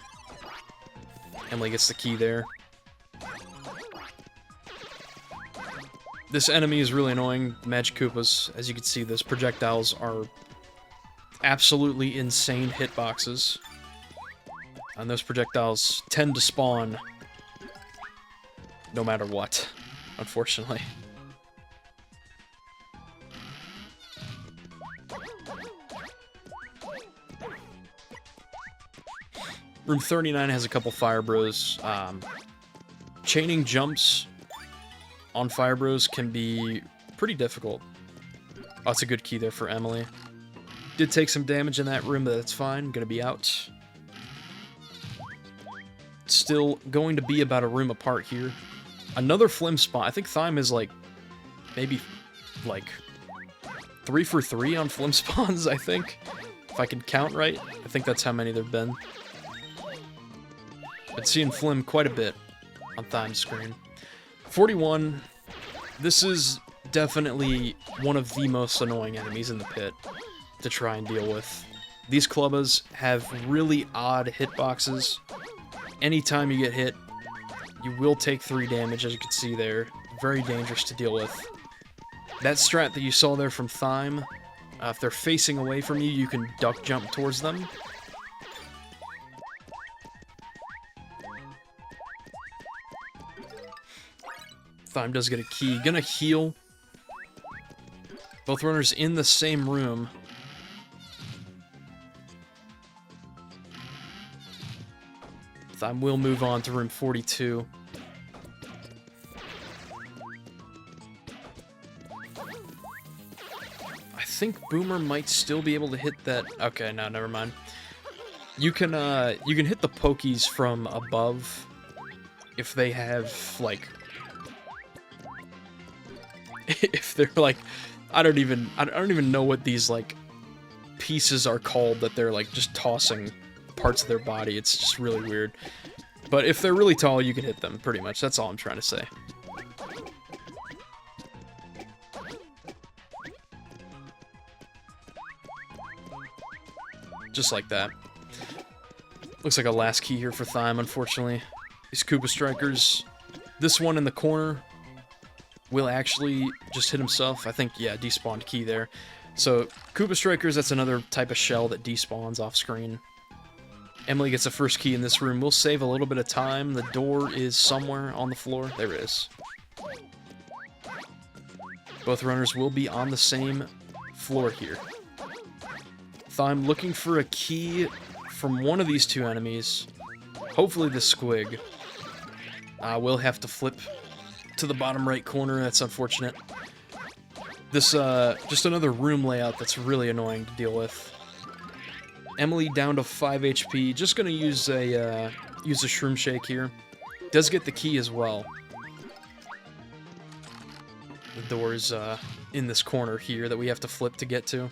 A: Emily gets the key there. This enemy is really annoying. Magic Koopas, as you can see, those projectiles are absolutely insane hitboxes. And those projectiles tend to spawn no matter what, unfortunately. Room 39 has a couple Fire Bros. Chaining jumps on Fire Bros can be pretty difficult. Oh, that's a good key there for Emily. Did take some damage in that room, but that's fine. Gonna be out. Still going to be about a room apart here. Another Flim spawn. I think Thyme is like, maybe like 3 for 3 on Flim spawns, I think. If I can count right. I think that's how many there've been. Been seeing Flim quite a bit on Thyme's screen. 41. This is definitely one of the most annoying enemies in the pit to try and deal with. These Clubbas have really odd hitboxes. Anytime you get hit, you will take 3 damage, as you can see there. Very dangerous to deal with. That strat that you saw there from Thyme, if they're facing away from you, you can duck jump towards them. Thyme does get a key. Gonna heal. Both runners in the same room. Thyme will move on to room 42. I think Boomer might still be able to hit that. Okay, no, never mind. You can hit the pokies from above if they have like if they're like I don't even know what these like pieces are called that they're like just tossing parts of their body. It's just really weird. But if they're really tall, you can hit them, pretty much. That's all I'm trying to say. Just like that. Looks like a last key here for Thyme, unfortunately. These Koopa Strikers. This one in the corner will actually just hit himself. I think, yeah, despawned key there. So, Koopa Strikers, that's another type of shell that despawns off screen. Emily gets the first key in this room. We'll save a little bit of time. The door is somewhere on the floor. There it is. Both runners will be on the same floor here. Thyme looking for a key from one of these 2 enemies. Hopefully the Squig. We'll have to flip to the bottom right corner. That's unfortunate. This, just another room layout that's really annoying to deal with. Emily down to 5 HP. Just gonna use a Shroom Shake here. Does get the key as well. The door's in this corner here that we have to flip to get to.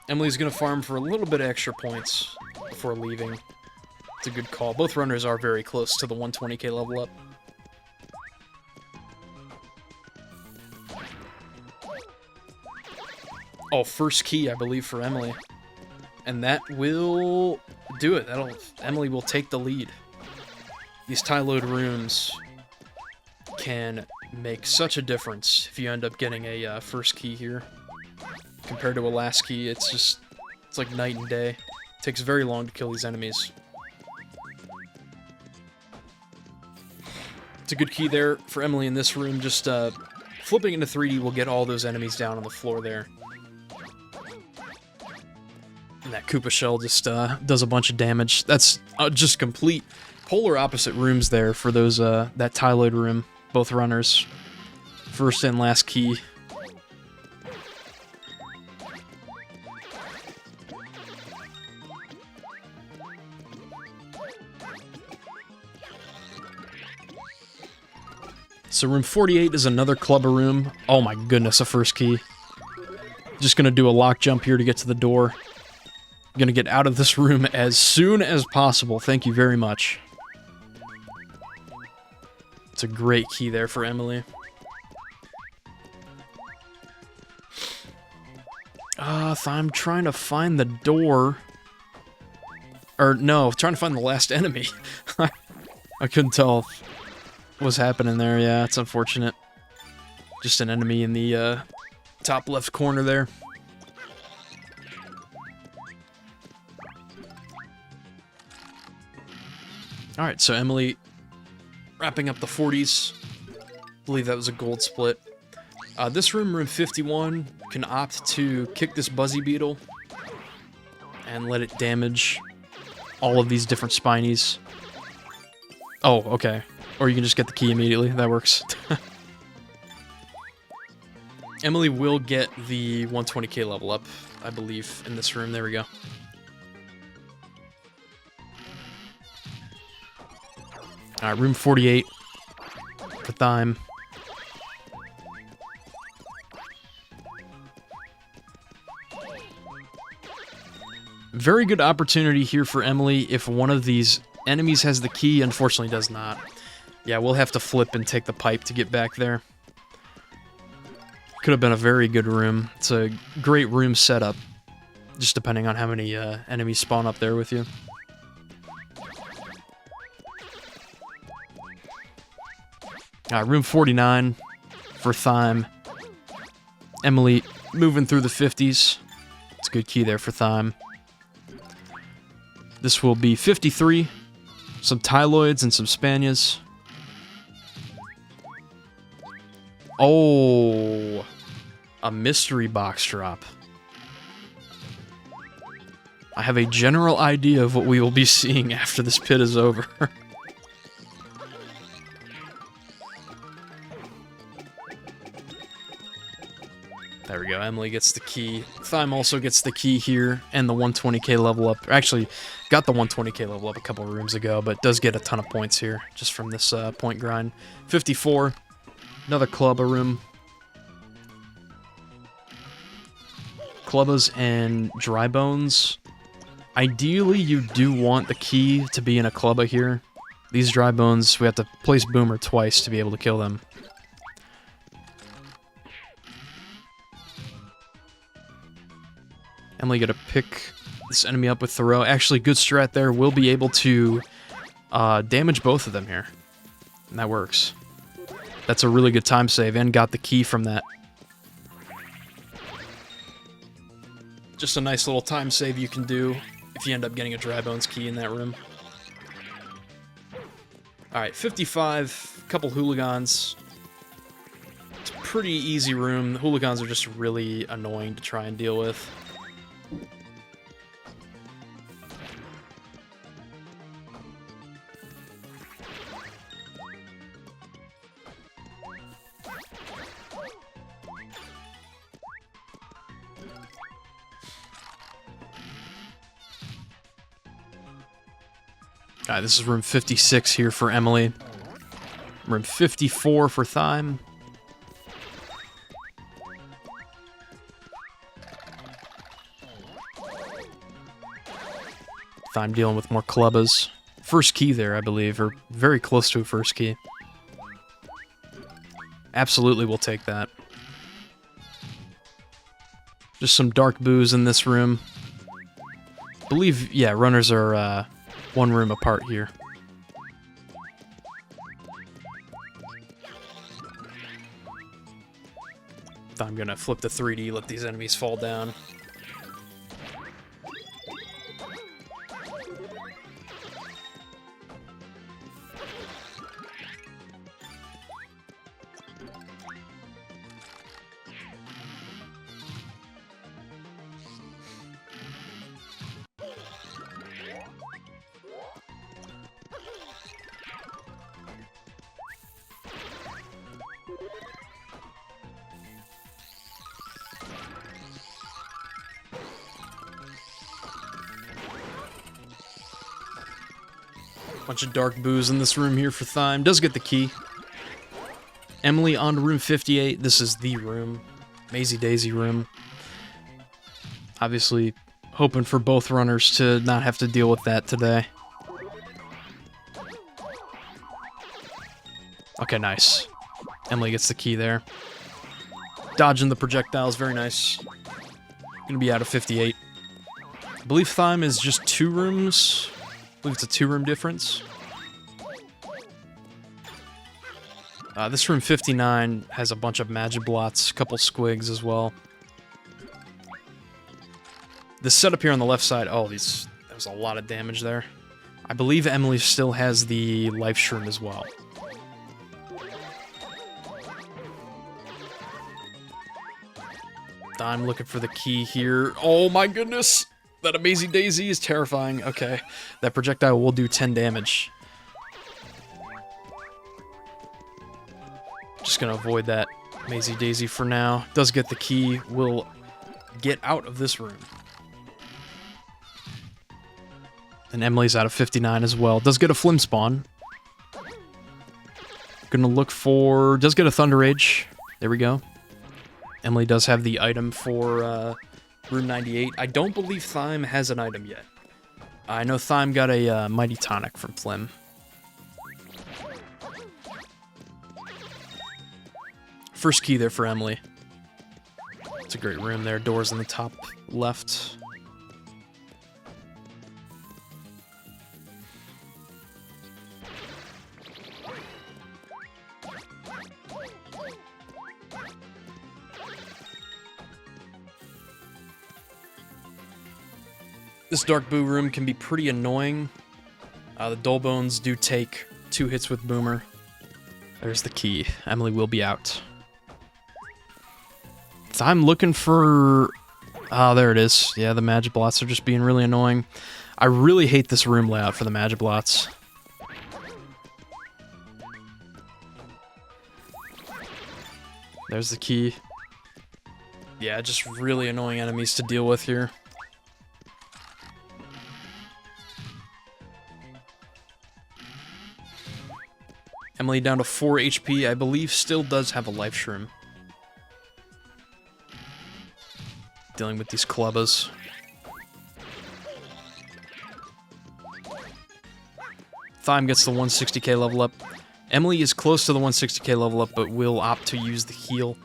A: Emily's gonna farm for a little bit of extra points before leaving. It's a good call. Both runners are very close to the 120k level up. Oh, first key, I believe, for Emily. And that will do it. Emily will take the lead. These tie-load rooms can make such a difference if you end up getting a first key here. Compared to a last key, it's like night and day. It takes very long to kill these enemies. It's a good key there for Emily in this room. Just flipping into 3D will get all those enemies down on the floor there. And that Koopa shell just does a bunch of damage. That's just complete polar opposite rooms there for those that Tyloid room. Both runners. First and last key. So room 48 is another clubber room. Oh my goodness, a first key. Just gonna do a lock jump here to get to the door. Gonna get out of this room as soon as possible. Thank you very much. It's a great key there for Emily. I'm trying to find the door. Or no, trying to find the last enemy. I couldn't tell what's happening there. Yeah, it's unfortunate. Just an enemy in the top left corner there. Alright, so Emily wrapping up the 40s. I believe that was a gold split. This room, room 51, can opt to kick this Buzzy Beetle and let it damage all of these different Spinies. Oh, okay. Or you can just get the key immediately. That works. Emily will get the 120k level up, I believe, in this room. There we go. Alright, room 48 for Thyme. Very good opportunity here for Emily if one of these enemies has the key. Unfortunately, does not. Yeah, we'll have to flip and take the pipe to get back there. Could have been a very good room. It's a great room setup, just depending on how many enemies spawn up there with you. Room 49 for Thyme. Emily moving through the 50s. It's a good key there for Thyme. This will be 53. Some Tyloids and some Spanias. Oh, a mystery box drop. I have a general idea of what we will be seeing after this pit is over. There we go, Emily gets the key. Thyme also gets the key here, and the 120k level up. Actually, got the 120k level up a couple rooms ago, but does get a ton of points here, just from this point grind. 54, another Clubba room. Clubbas and Dry Bones. Ideally, you do want the key to be in a Clubba here. These Dry Bones, we have to place Boomer twice to be able to kill them. Emily gonna pick this enemy up with Thoreau. Actually, good strat there. We'll be able to damage both of them here. And that works. That's a really good time save, and got the key from that. Just a nice little time save you can do if you end up getting a Dry Bones key in that room. Alright, 55, couple Hooligans. It's a pretty easy room. The Hooligans are just really annoying to try and deal with. Alright, this is room 56 here for Emily. Room 54 for Thyme. Thyme dealing with more Clubbas. First key there, I believe, or very close to a first key. Absolutely will take that. Just some Dark Boos in this room. Believe, yeah, runners are one room apart here. I'm gonna flip the 3D, let these enemies fall down. Bunch of dark boos in this room here for Thyme. Does get the key. Emily on to room 58. This is the room. Maisie Daisy room. Obviously, hoping for both runners to not have to deal with that today. Okay, nice. Emily gets the key there. Dodging the projectiles, very nice. Gonna be out of 58. I believe Thyme is just 2 rooms. I believe it's a 2-room difference. This room 59 has a bunch of Magiblots, a couple Squigs as well. This setup here on the left side, oh, there was a lot of damage there. I believe Emily still has the Life Shroom as well. I'm looking for the key here. Oh my goodness! That Amazing Daisy is terrifying. Okay, that projectile will do 10 damage. Just gonna avoid that Maisie Daisy for now. Does get the key. Will get out of this room. And Emily's out of 59 as well. Does get a Flim Spawn. Gonna look for... Does get a Thunder Rage. There we go. Emily does have the item for room 98. I don't believe Thyme has an item yet. I know Thyme got a Mighty Tonic from Flim. First key there for Emily. It's a great room there. Doors in the top left. This Dark Boo room can be pretty annoying. The Dolebones do take 2 hits with Boomer. There's the key. Emily will be out. So I'm looking for... Oh, there it is. Yeah, the Magiblots are just being really annoying. I really hate this room layout for the Magiblots. There's the key. Yeah, just really annoying enemies to deal with here. Emily down to 4 HP, I believe still does have a Life Shroom. Dealing with these Clubbas. Thyme gets the 160k level up. Emily is close to the 160k level up, but will opt to use the heal.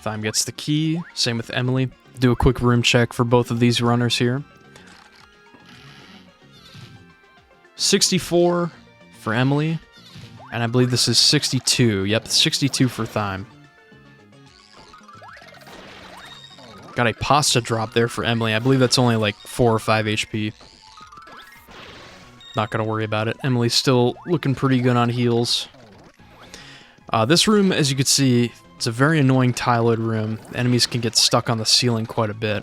A: Thyme gets the key, same with Emily. Do a quick room check for both of these runners here. 64 for Emily, and I believe this is 62. Yep, 62 for Thyme. Got a pasta drop there for Emily. I believe that's only like 4 or 5 HP. Not gonna worry about it. Emily's still looking pretty good on heals. This room, as you can see, it's a very annoying tileoid room. Enemies can get stuck on the ceiling quite a bit.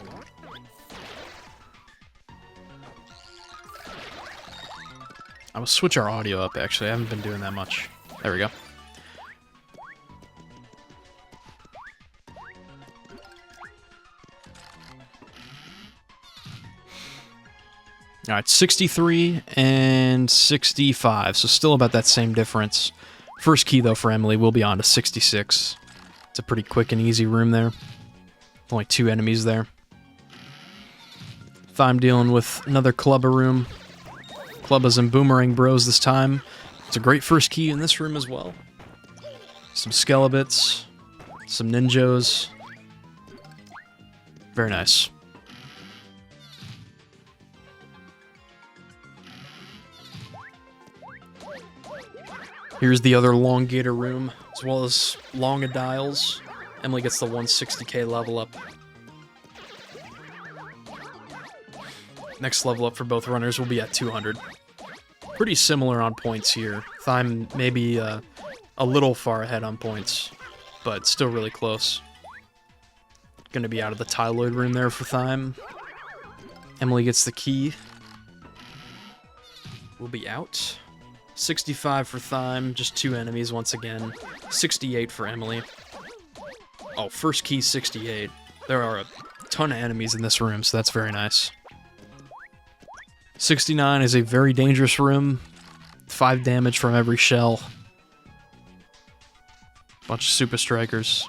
A: I will switch our audio up, actually. I haven't been doing that much. There we go. Alright, 63 and 65, so still about that same difference. First key, though, for Emily will be on to 66. It's a pretty quick and easy room there. Only 2 enemies there. Thyme dealing with another Clubba room. Clubbas and Boomerang Bros this time. It's a great first key in this room as well. Some Skelebits, some Ninjos. Very nice. Here's the other Longator room, as well as Longadiles. Emily gets the 160k level up. Next level up for both runners will be at 200. Pretty similar on points here. Thyme maybe a little far ahead on points, but still really close. Gonna be out of the Tyloid room there for Thyme. Emily gets the key. Will be out. 65 for Thyme, just 2 enemies once again. 68 for Emily. Oh, first key 68. There are ton of enemies in this room, so that's very nice. 69 is a very dangerous room. 5 damage from every shell. Bunch of super strikers.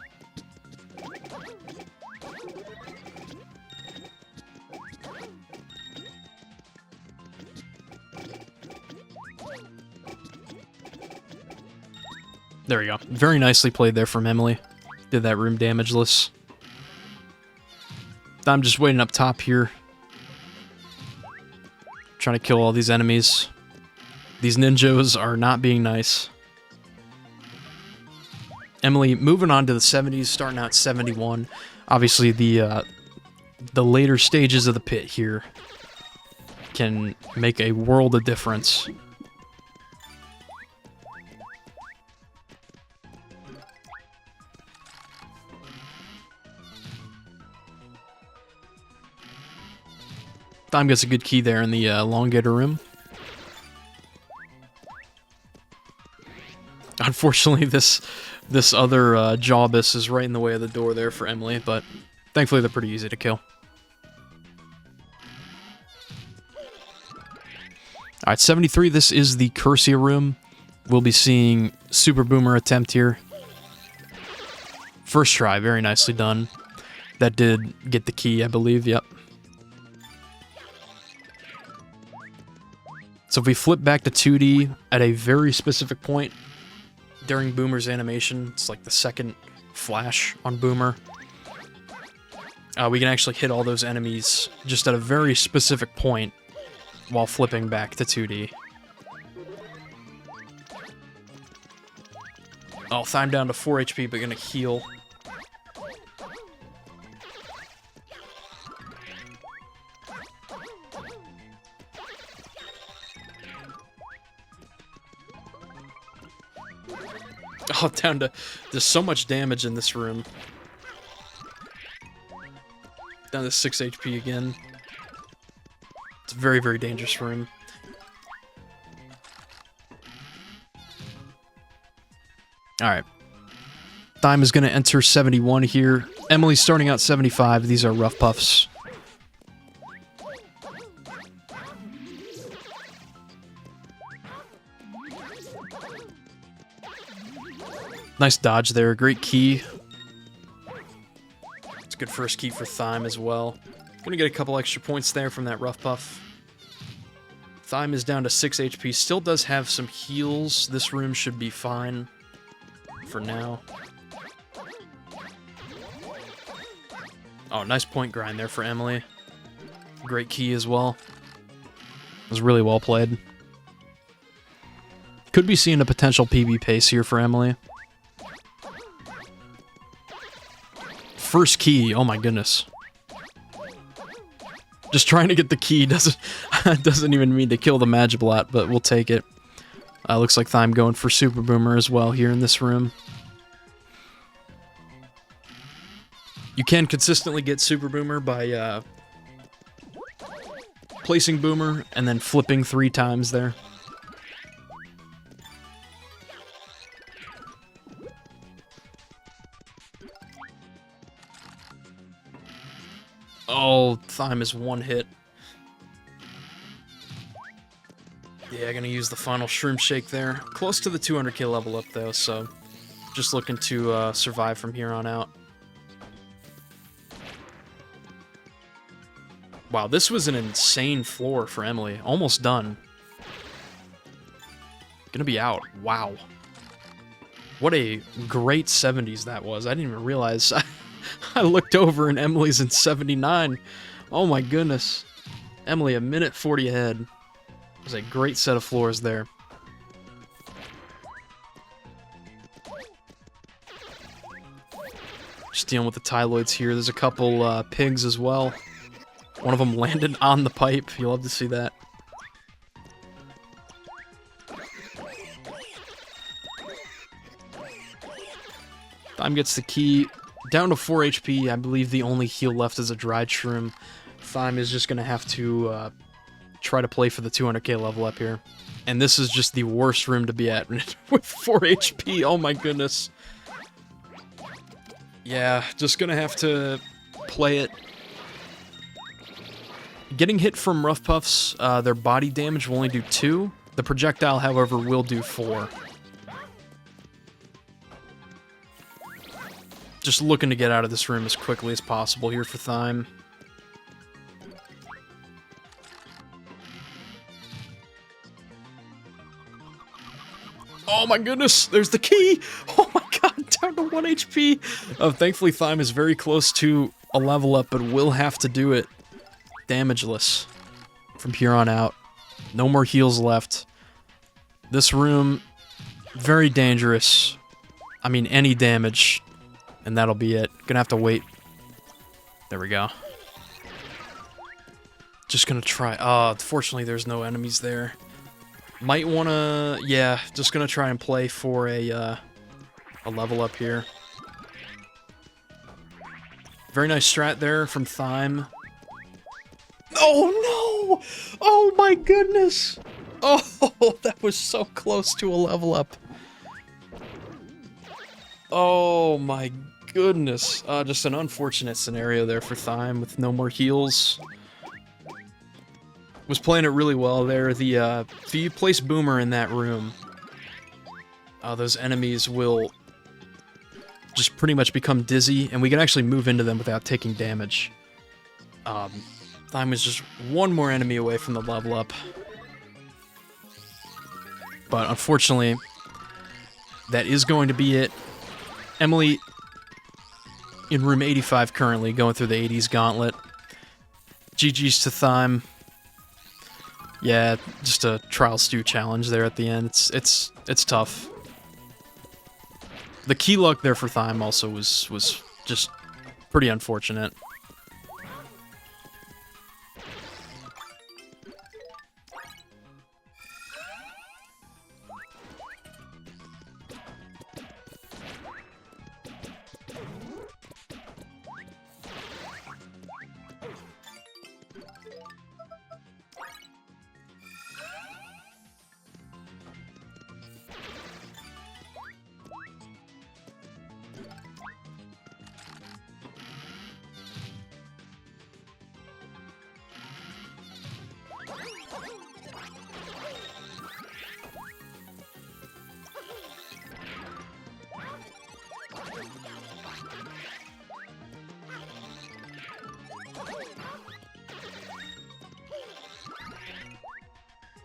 A: There we go. Very nicely played there from Emily. Did that room damageless. I'm just waiting up top here. Trying to kill all these enemies. These ninjas are not being nice. Emily moving on to the 70s, starting out 71. Obviously, the later stages of the pit here can make a world of difference. Thyme gets a good key there in the elongator room. Unfortunately, this other Jawbus is right in the way of the door there for Emily, but thankfully they're pretty easy to kill. Alright, 73, this is the Cursia room. We'll be seeing Super Boomer attempt here. First try, very nicely done. That did get the key, I believe, yep. So if we flip back to 2D at a very specific point during Boomer's animation, it's like the second flash on Boomer, we can actually hit all those enemies just at a very specific point while flipping back to 2D. Oh, Thyme down to 4 HP, but gonna heal. Oh, down to... There's so much damage in this room. Down to 6 HP again. It's a very, very dangerous room. Alright. Thyme is going to enter 71 here. Emily's starting out 75. These are rough puffs. Nice dodge there. Great key. It's a good first key for Thyme as well. Gonna get a couple extra points there from that rough puff. Thyme is down to 6 HP. Still does have some heals. This room should be fine for now. Oh, nice point grind there for Emily. Great key as well. It was really well played. Could be seeing a potential PB pace here for Emily. First key, oh my goodness. Just trying to get the key doesn't even mean to kill the Magiblat, but we'll take it. Looks like Thyme going for Super Boomer as well here in this room. You can consistently get Super Boomer by placing Boomer and then flipping 3 times there. Oh, Thyme is 1 hit. Yeah, gonna use the final Shroom Shake there. Close to the 200k level up though, so just looking to survive from here on out. Wow, this was an insane floor for Emily. Almost done. Gonna be out. Wow. What a great 70s that was. I didn't even realize. I looked over and Emily's in 79. Oh my goodness. Emily a minute 40 ahead. It was a great set of floors there. Just dealing with the Tyloids here. There's a couple pigs as well. One of them landed on the pipe. You'll love to see that. Thyme gets the key. Down to 4 HP. I believe the only heal left is a dried shroom. Thyme is just going to have to try to play for the 200k level up here. And this is just the worst room to be at with 4 HP. Oh my goodness. Yeah, just going to have to play it Getting hit from Rough Puffs, their body damage will only do 2. The projectile, however, will do 4. Just looking to get out of this room as quickly as possible here for Thyme. Oh my goodness, there's the key! Oh my god, down to 1 HP! Thankfully, Thyme is very close to a level up, but will have to do it damageless from here on out. No more heals left. This room, very dangerous. I mean, any damage, and that'll be it. Gonna have to wait. There we go. Just gonna try. Fortunately, there's no enemies there. Might wanna, yeah, just gonna try and play for a level up here. Very nice strat there from Thyme. Oh no! Oh my goodness! Oh, that was so close to a level up. Oh my goodness. Just an unfortunate scenario there for Thyme with no more heals. Was playing it really well there. If you place Boomer in that room, those enemies will just pretty much become dizzy, and we can actually move into them without taking damage. Thyme was just one more enemy away from the level up. But unfortunately, that is going to be it. Emily in room 85 currently, going through the 80s gauntlet. GG's to Thyme. Yeah, just a trial stew challenge there at the end. It's tough. The key luck there for Thyme also was just pretty unfortunate.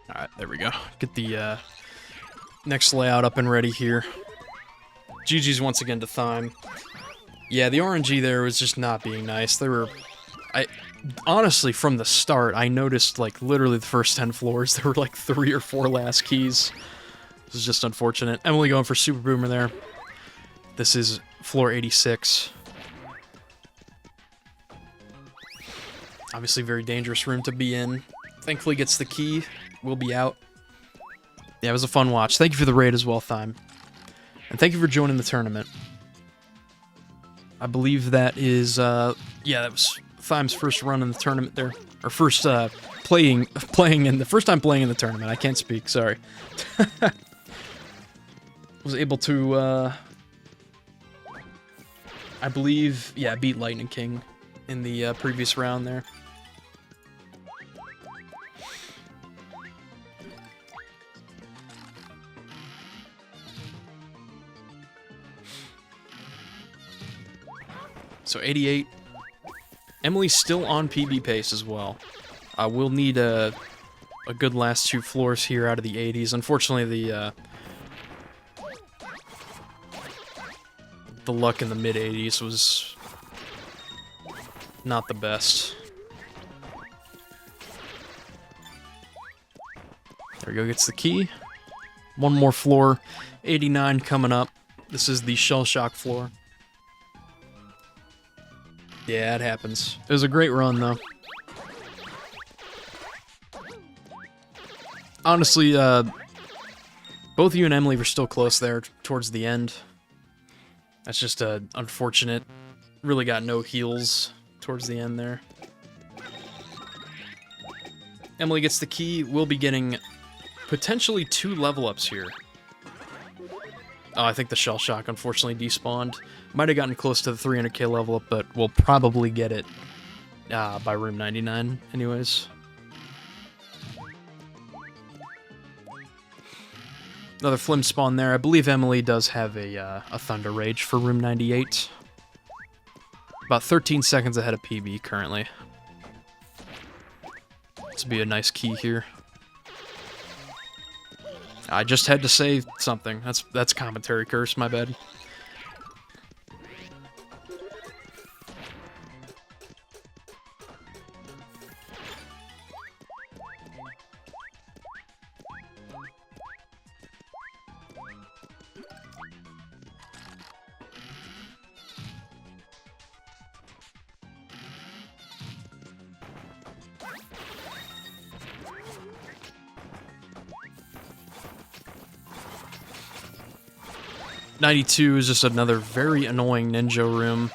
A: Alright, there we go. Get the next layout up and ready here. GG's once again to Thyme. Yeah, the RNG there was just not being nice. Honestly, from the start, I noticed, like, literally the first 10 floors, there were, like, 3 or 4 last keys. This is just unfortunate. Emily going for Super Boomer there. This is floor 86. Obviously, very dangerous room to be in. Thankfully gets the key. We'll be out. Yeah, it was a fun watch. Thank you for the raid as well, Thyme. And thank you for joining the tournament. I believe that is, yeah, that was Thyme's first run in the tournament there. Or first, playing in the first time playing in the tournament. I can't speak, sorry. Was able to, I believe, yeah, beat Lightning King in the previous round there. So 88. Emily's still on PB pace as well. We'll need a good last 2 floors here out of the 80s. Unfortunately, the luck in the mid 80s was not the best. There we go, gets the key. One more floor. 89 coming up. This is the Shell Shock floor. Yeah, it happens. It was a great run, though. Honestly, both you and Emily were still close there towards the end. That's just unfortunate. Really got no heals towards the end there. Emily gets the key. We'll be getting potentially 2 level ups here. Oh, I think the Shell Shock unfortunately despawned. Might have gotten close to the 300k level up, but we'll probably get it by room 99, anyways. Another Flim spawn there. I believe Emily does have a Thunder Rage for room 98. About 13 seconds ahead of PB currently. This would be a nice key here. I just had to say something. That's commentary curse, my bad. '92 is just another very annoying ninja room.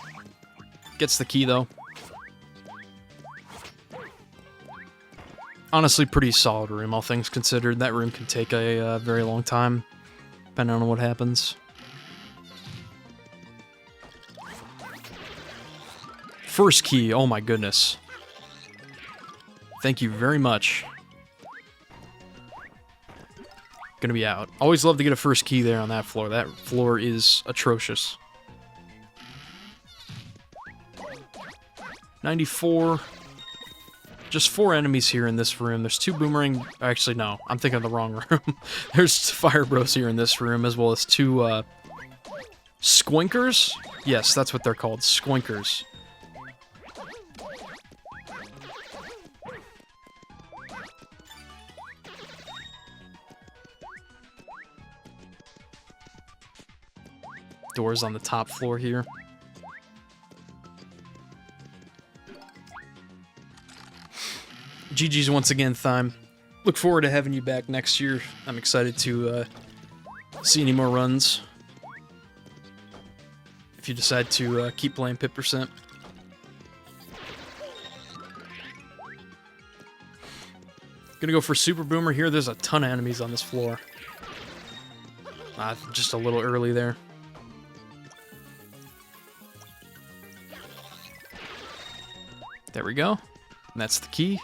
A: Gets the key, though. Honestly, pretty solid room, all things considered. That room can take a very long time, depending on what happens. First key, oh my goodness. Thank you very much. Gonna be out. Always love to get a first key there on that floor. That floor is atrocious. 94. Just 4 enemies here in this room. There's 2 boomerang... Actually, no. I'm thinking of the wrong room. There's Fire Bros here in this room, as well as 2, Squinkers? Yes, that's what they're called. Squinkers. Doors on the top floor here. GG's once again, Thime. Look forward to having you back next year. I'm excited to see any more runs. If you decide to keep playing Pip%. Gonna go for Super Boomer here. There's a ton of enemies on this floor. Just a little early there. There we go. And that's the key.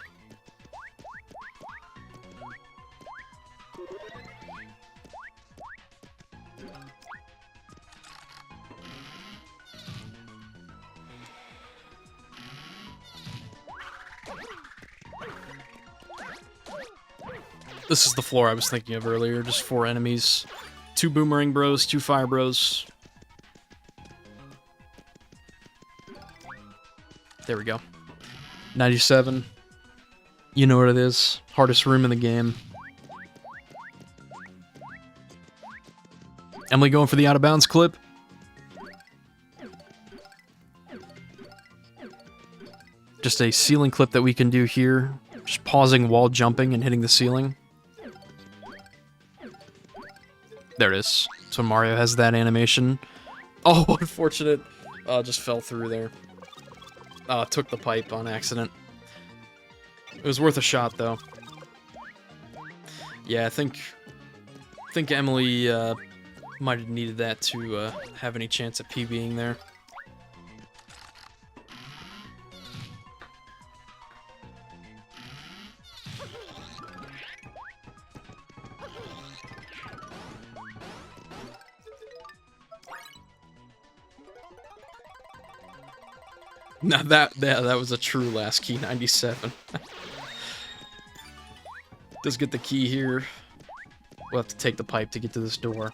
A: This is the floor I was thinking of earlier. Just 4 enemies. 2 Boomerang Bros, 2 Fire Bros. There we go. 97. You know what it is. Hardest room in the game. Emily going for the out of bounds clip. Just a ceiling clip that we can do here. Just pausing while jumping and hitting the ceiling. There it is. So Mario has that animation. Oh, unfortunate. Just fell through there. Took the pipe on accident. It was worth a shot, though. Yeah, I think Emily might have needed that to have any chance at PBing there. Now that was a true last key, 97. Does get the key here. We'll have to take the pipe to get to this door.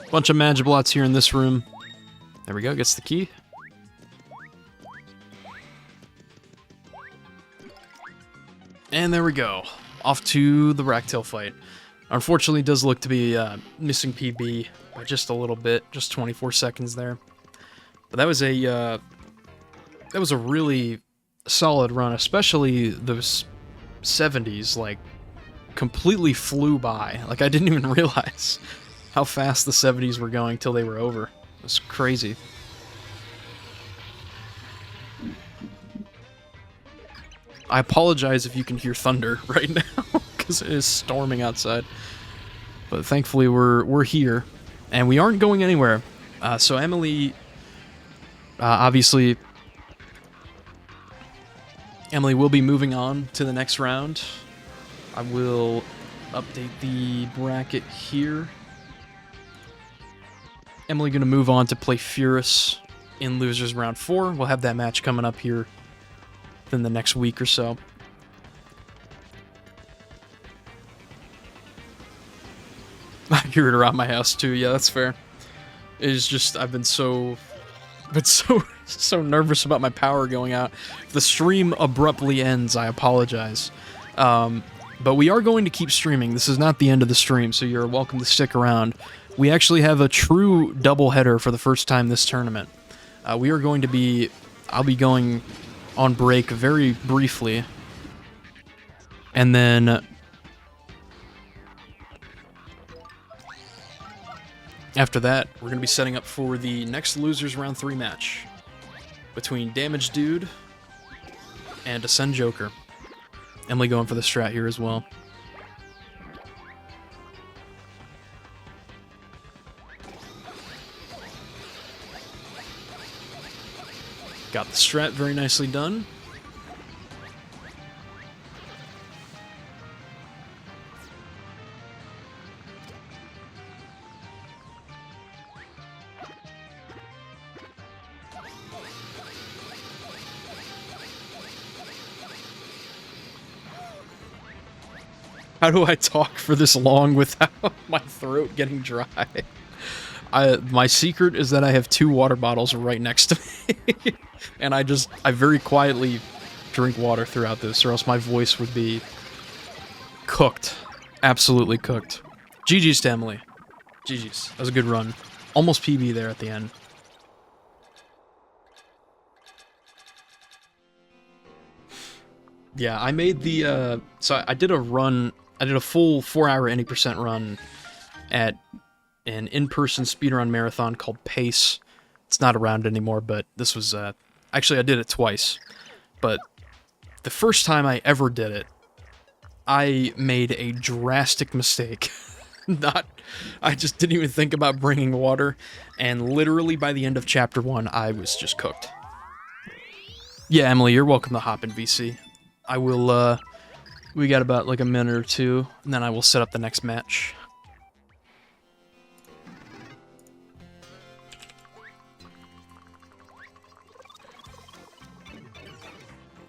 A: Bunch of Magiblots here in this room. There we go, gets the key. And there we go. Off to the Ractail fight. Unfortunately, it does look to be missing PB by just a little bit, just 24 seconds there. But that was a really solid run, especially those 70s, like, completely flew by. Like, I didn't even realize how fast the 70s were going till they were over. It was crazy. I apologize if you can hear thunder right now, because it is storming outside. But thankfully, we're here, and we aren't going anywhere. So Emily, obviously, Emily will be moving on to the next round. I will update the bracket here. Emily going to move on to play Furus in Losers Round 4. We'll have that match coming up here in the next week or so. I hear it around my house too. Yeah, that's fair. It's just I've been so nervous about my power going out. If the stream abruptly ends, I apologize. But we are going to keep streaming. This is not the end of the stream, so you're welcome to stick around. We actually have a true doubleheader for the first time this tournament. I'll be going on break very briefly, and then after that, we're going to be setting up for the next Losers Round 3 match between Damage Dude and Ascend Joker. Emily going for the strat here as well. Got the strat very nicely done. How do I talk for this long without my throat getting dry? My secret is that I have 2 water bottles right next to me. And I very quietly drink water throughout this, or else my voice would be cooked. Absolutely cooked. GG's to Emily. GG's. That was a good run. Almost PB there at the end. Yeah, I made the, so I did a run, I did a full 4-hour 80% run at an in-person speedrun marathon called Pace. It's not around anymore, but this was, actually I did it twice. But the first time I ever did it, I made a drastic mistake. I just didn't even think about bringing water, and literally by the end of chapter 1, I was just cooked. Yeah, Emily, you're welcome to hop in VC. I will, we got about like a minute or two, and then I will set up the next match.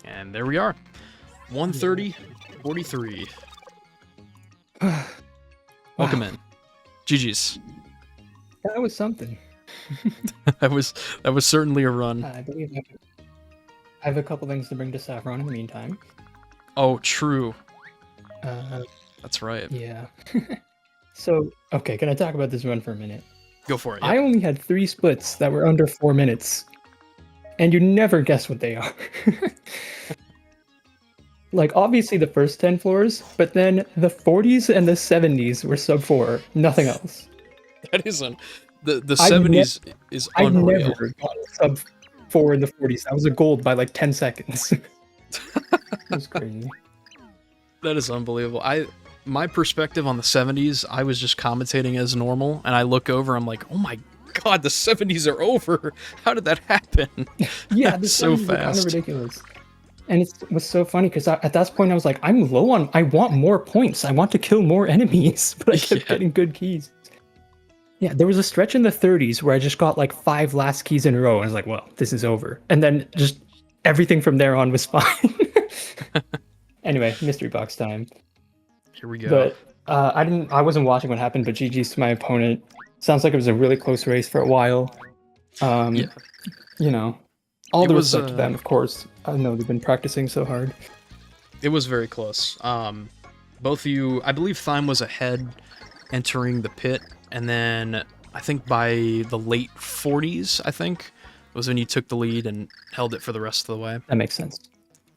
A: And there we are. 130-43. Welcome in. GG's.
B: That was something.
A: that was certainly a run.
B: I believe I have a couple things to bring to Saffron in the meantime.
A: Oh, true. That's right.
B: Yeah. So, okay, can I talk about this run for a minute?
A: Go for it. Yep.
B: I only had 3 splits that were under 4 minutes, and you never guess what they are. Like, obviously the first 10 floors, but then the 40s and the 70s were sub 4, nothing else.
A: That isn't... The 70s is unreal.
B: I've never gotten sub 4 in the 40s. That was a gold by like 10 seconds. That was crazy.
A: That is unbelievable. My perspective on the 70s, I was just commentating as normal, and I look over, I'm like, oh my god, the 70s are over! How did that happen?
B: Yeah,
A: that's so fast.
B: Kind of ridiculous. And it was so funny, because at that point I was like, I'm low on, I want more points. I want to kill more enemies, but I kept getting good keys. Yeah, there was a stretch in the 30s where I just got like 5 last keys in a row. I was like, well, this is over. And then just everything from there on was fine. Anyway, mystery box time.
A: Here we go.
B: But I wasn't watching what happened, but GG's to my opponent. Sounds like it was a really close race for a while. Yeah. You know, all the respect to them, of course. I know they've been practicing so hard.
A: It was very close. Both of you, I believe Thime was ahead entering the pit, and then I think by the late 40s, I think, was when you took the lead and held it for the rest of the way.
B: That makes sense.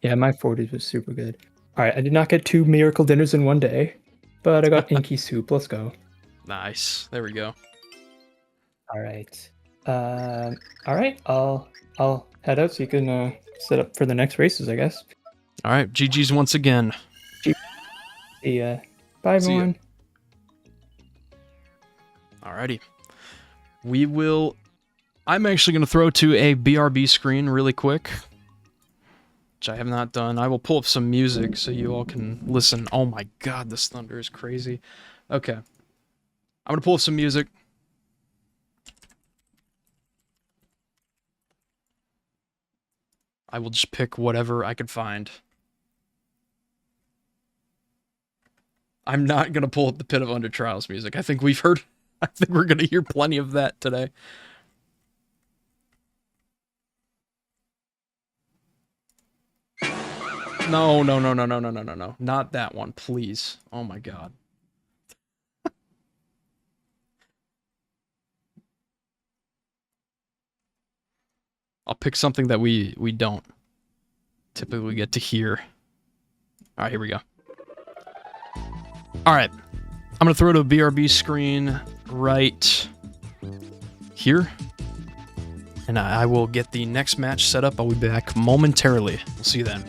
B: Yeah, my 40s was super good. All right, I did not get 2 miracle dinners in one day, but I got Inky soup. Let's go.
A: Nice. There we go.
B: All right. All right. I'll head out so you can set up for the next races, I guess.
A: All right, GG's once again.
B: See ya. Bye,
A: See ya.
B: everyone.
A: Alrighty. We will... I'm actually going to throw to a BRB screen really quick, which I have not done. I will pull up some music so you all can listen. Oh my god, this thunder is crazy. Okay. I'm going to pull up some music. I will just pick whatever I can find. I'm not going to pull up the Pit of Under Trials music. I think we've heard... I think we're going to hear plenty of that today. No. Not that one, please. Oh my god. I'll pick something that we don't typically get to hear. Alright, here we go. Alright. I'm gonna throw to a BRB screen right here. And I will get the next match set up. I'll be back momentarily. We'll see you then.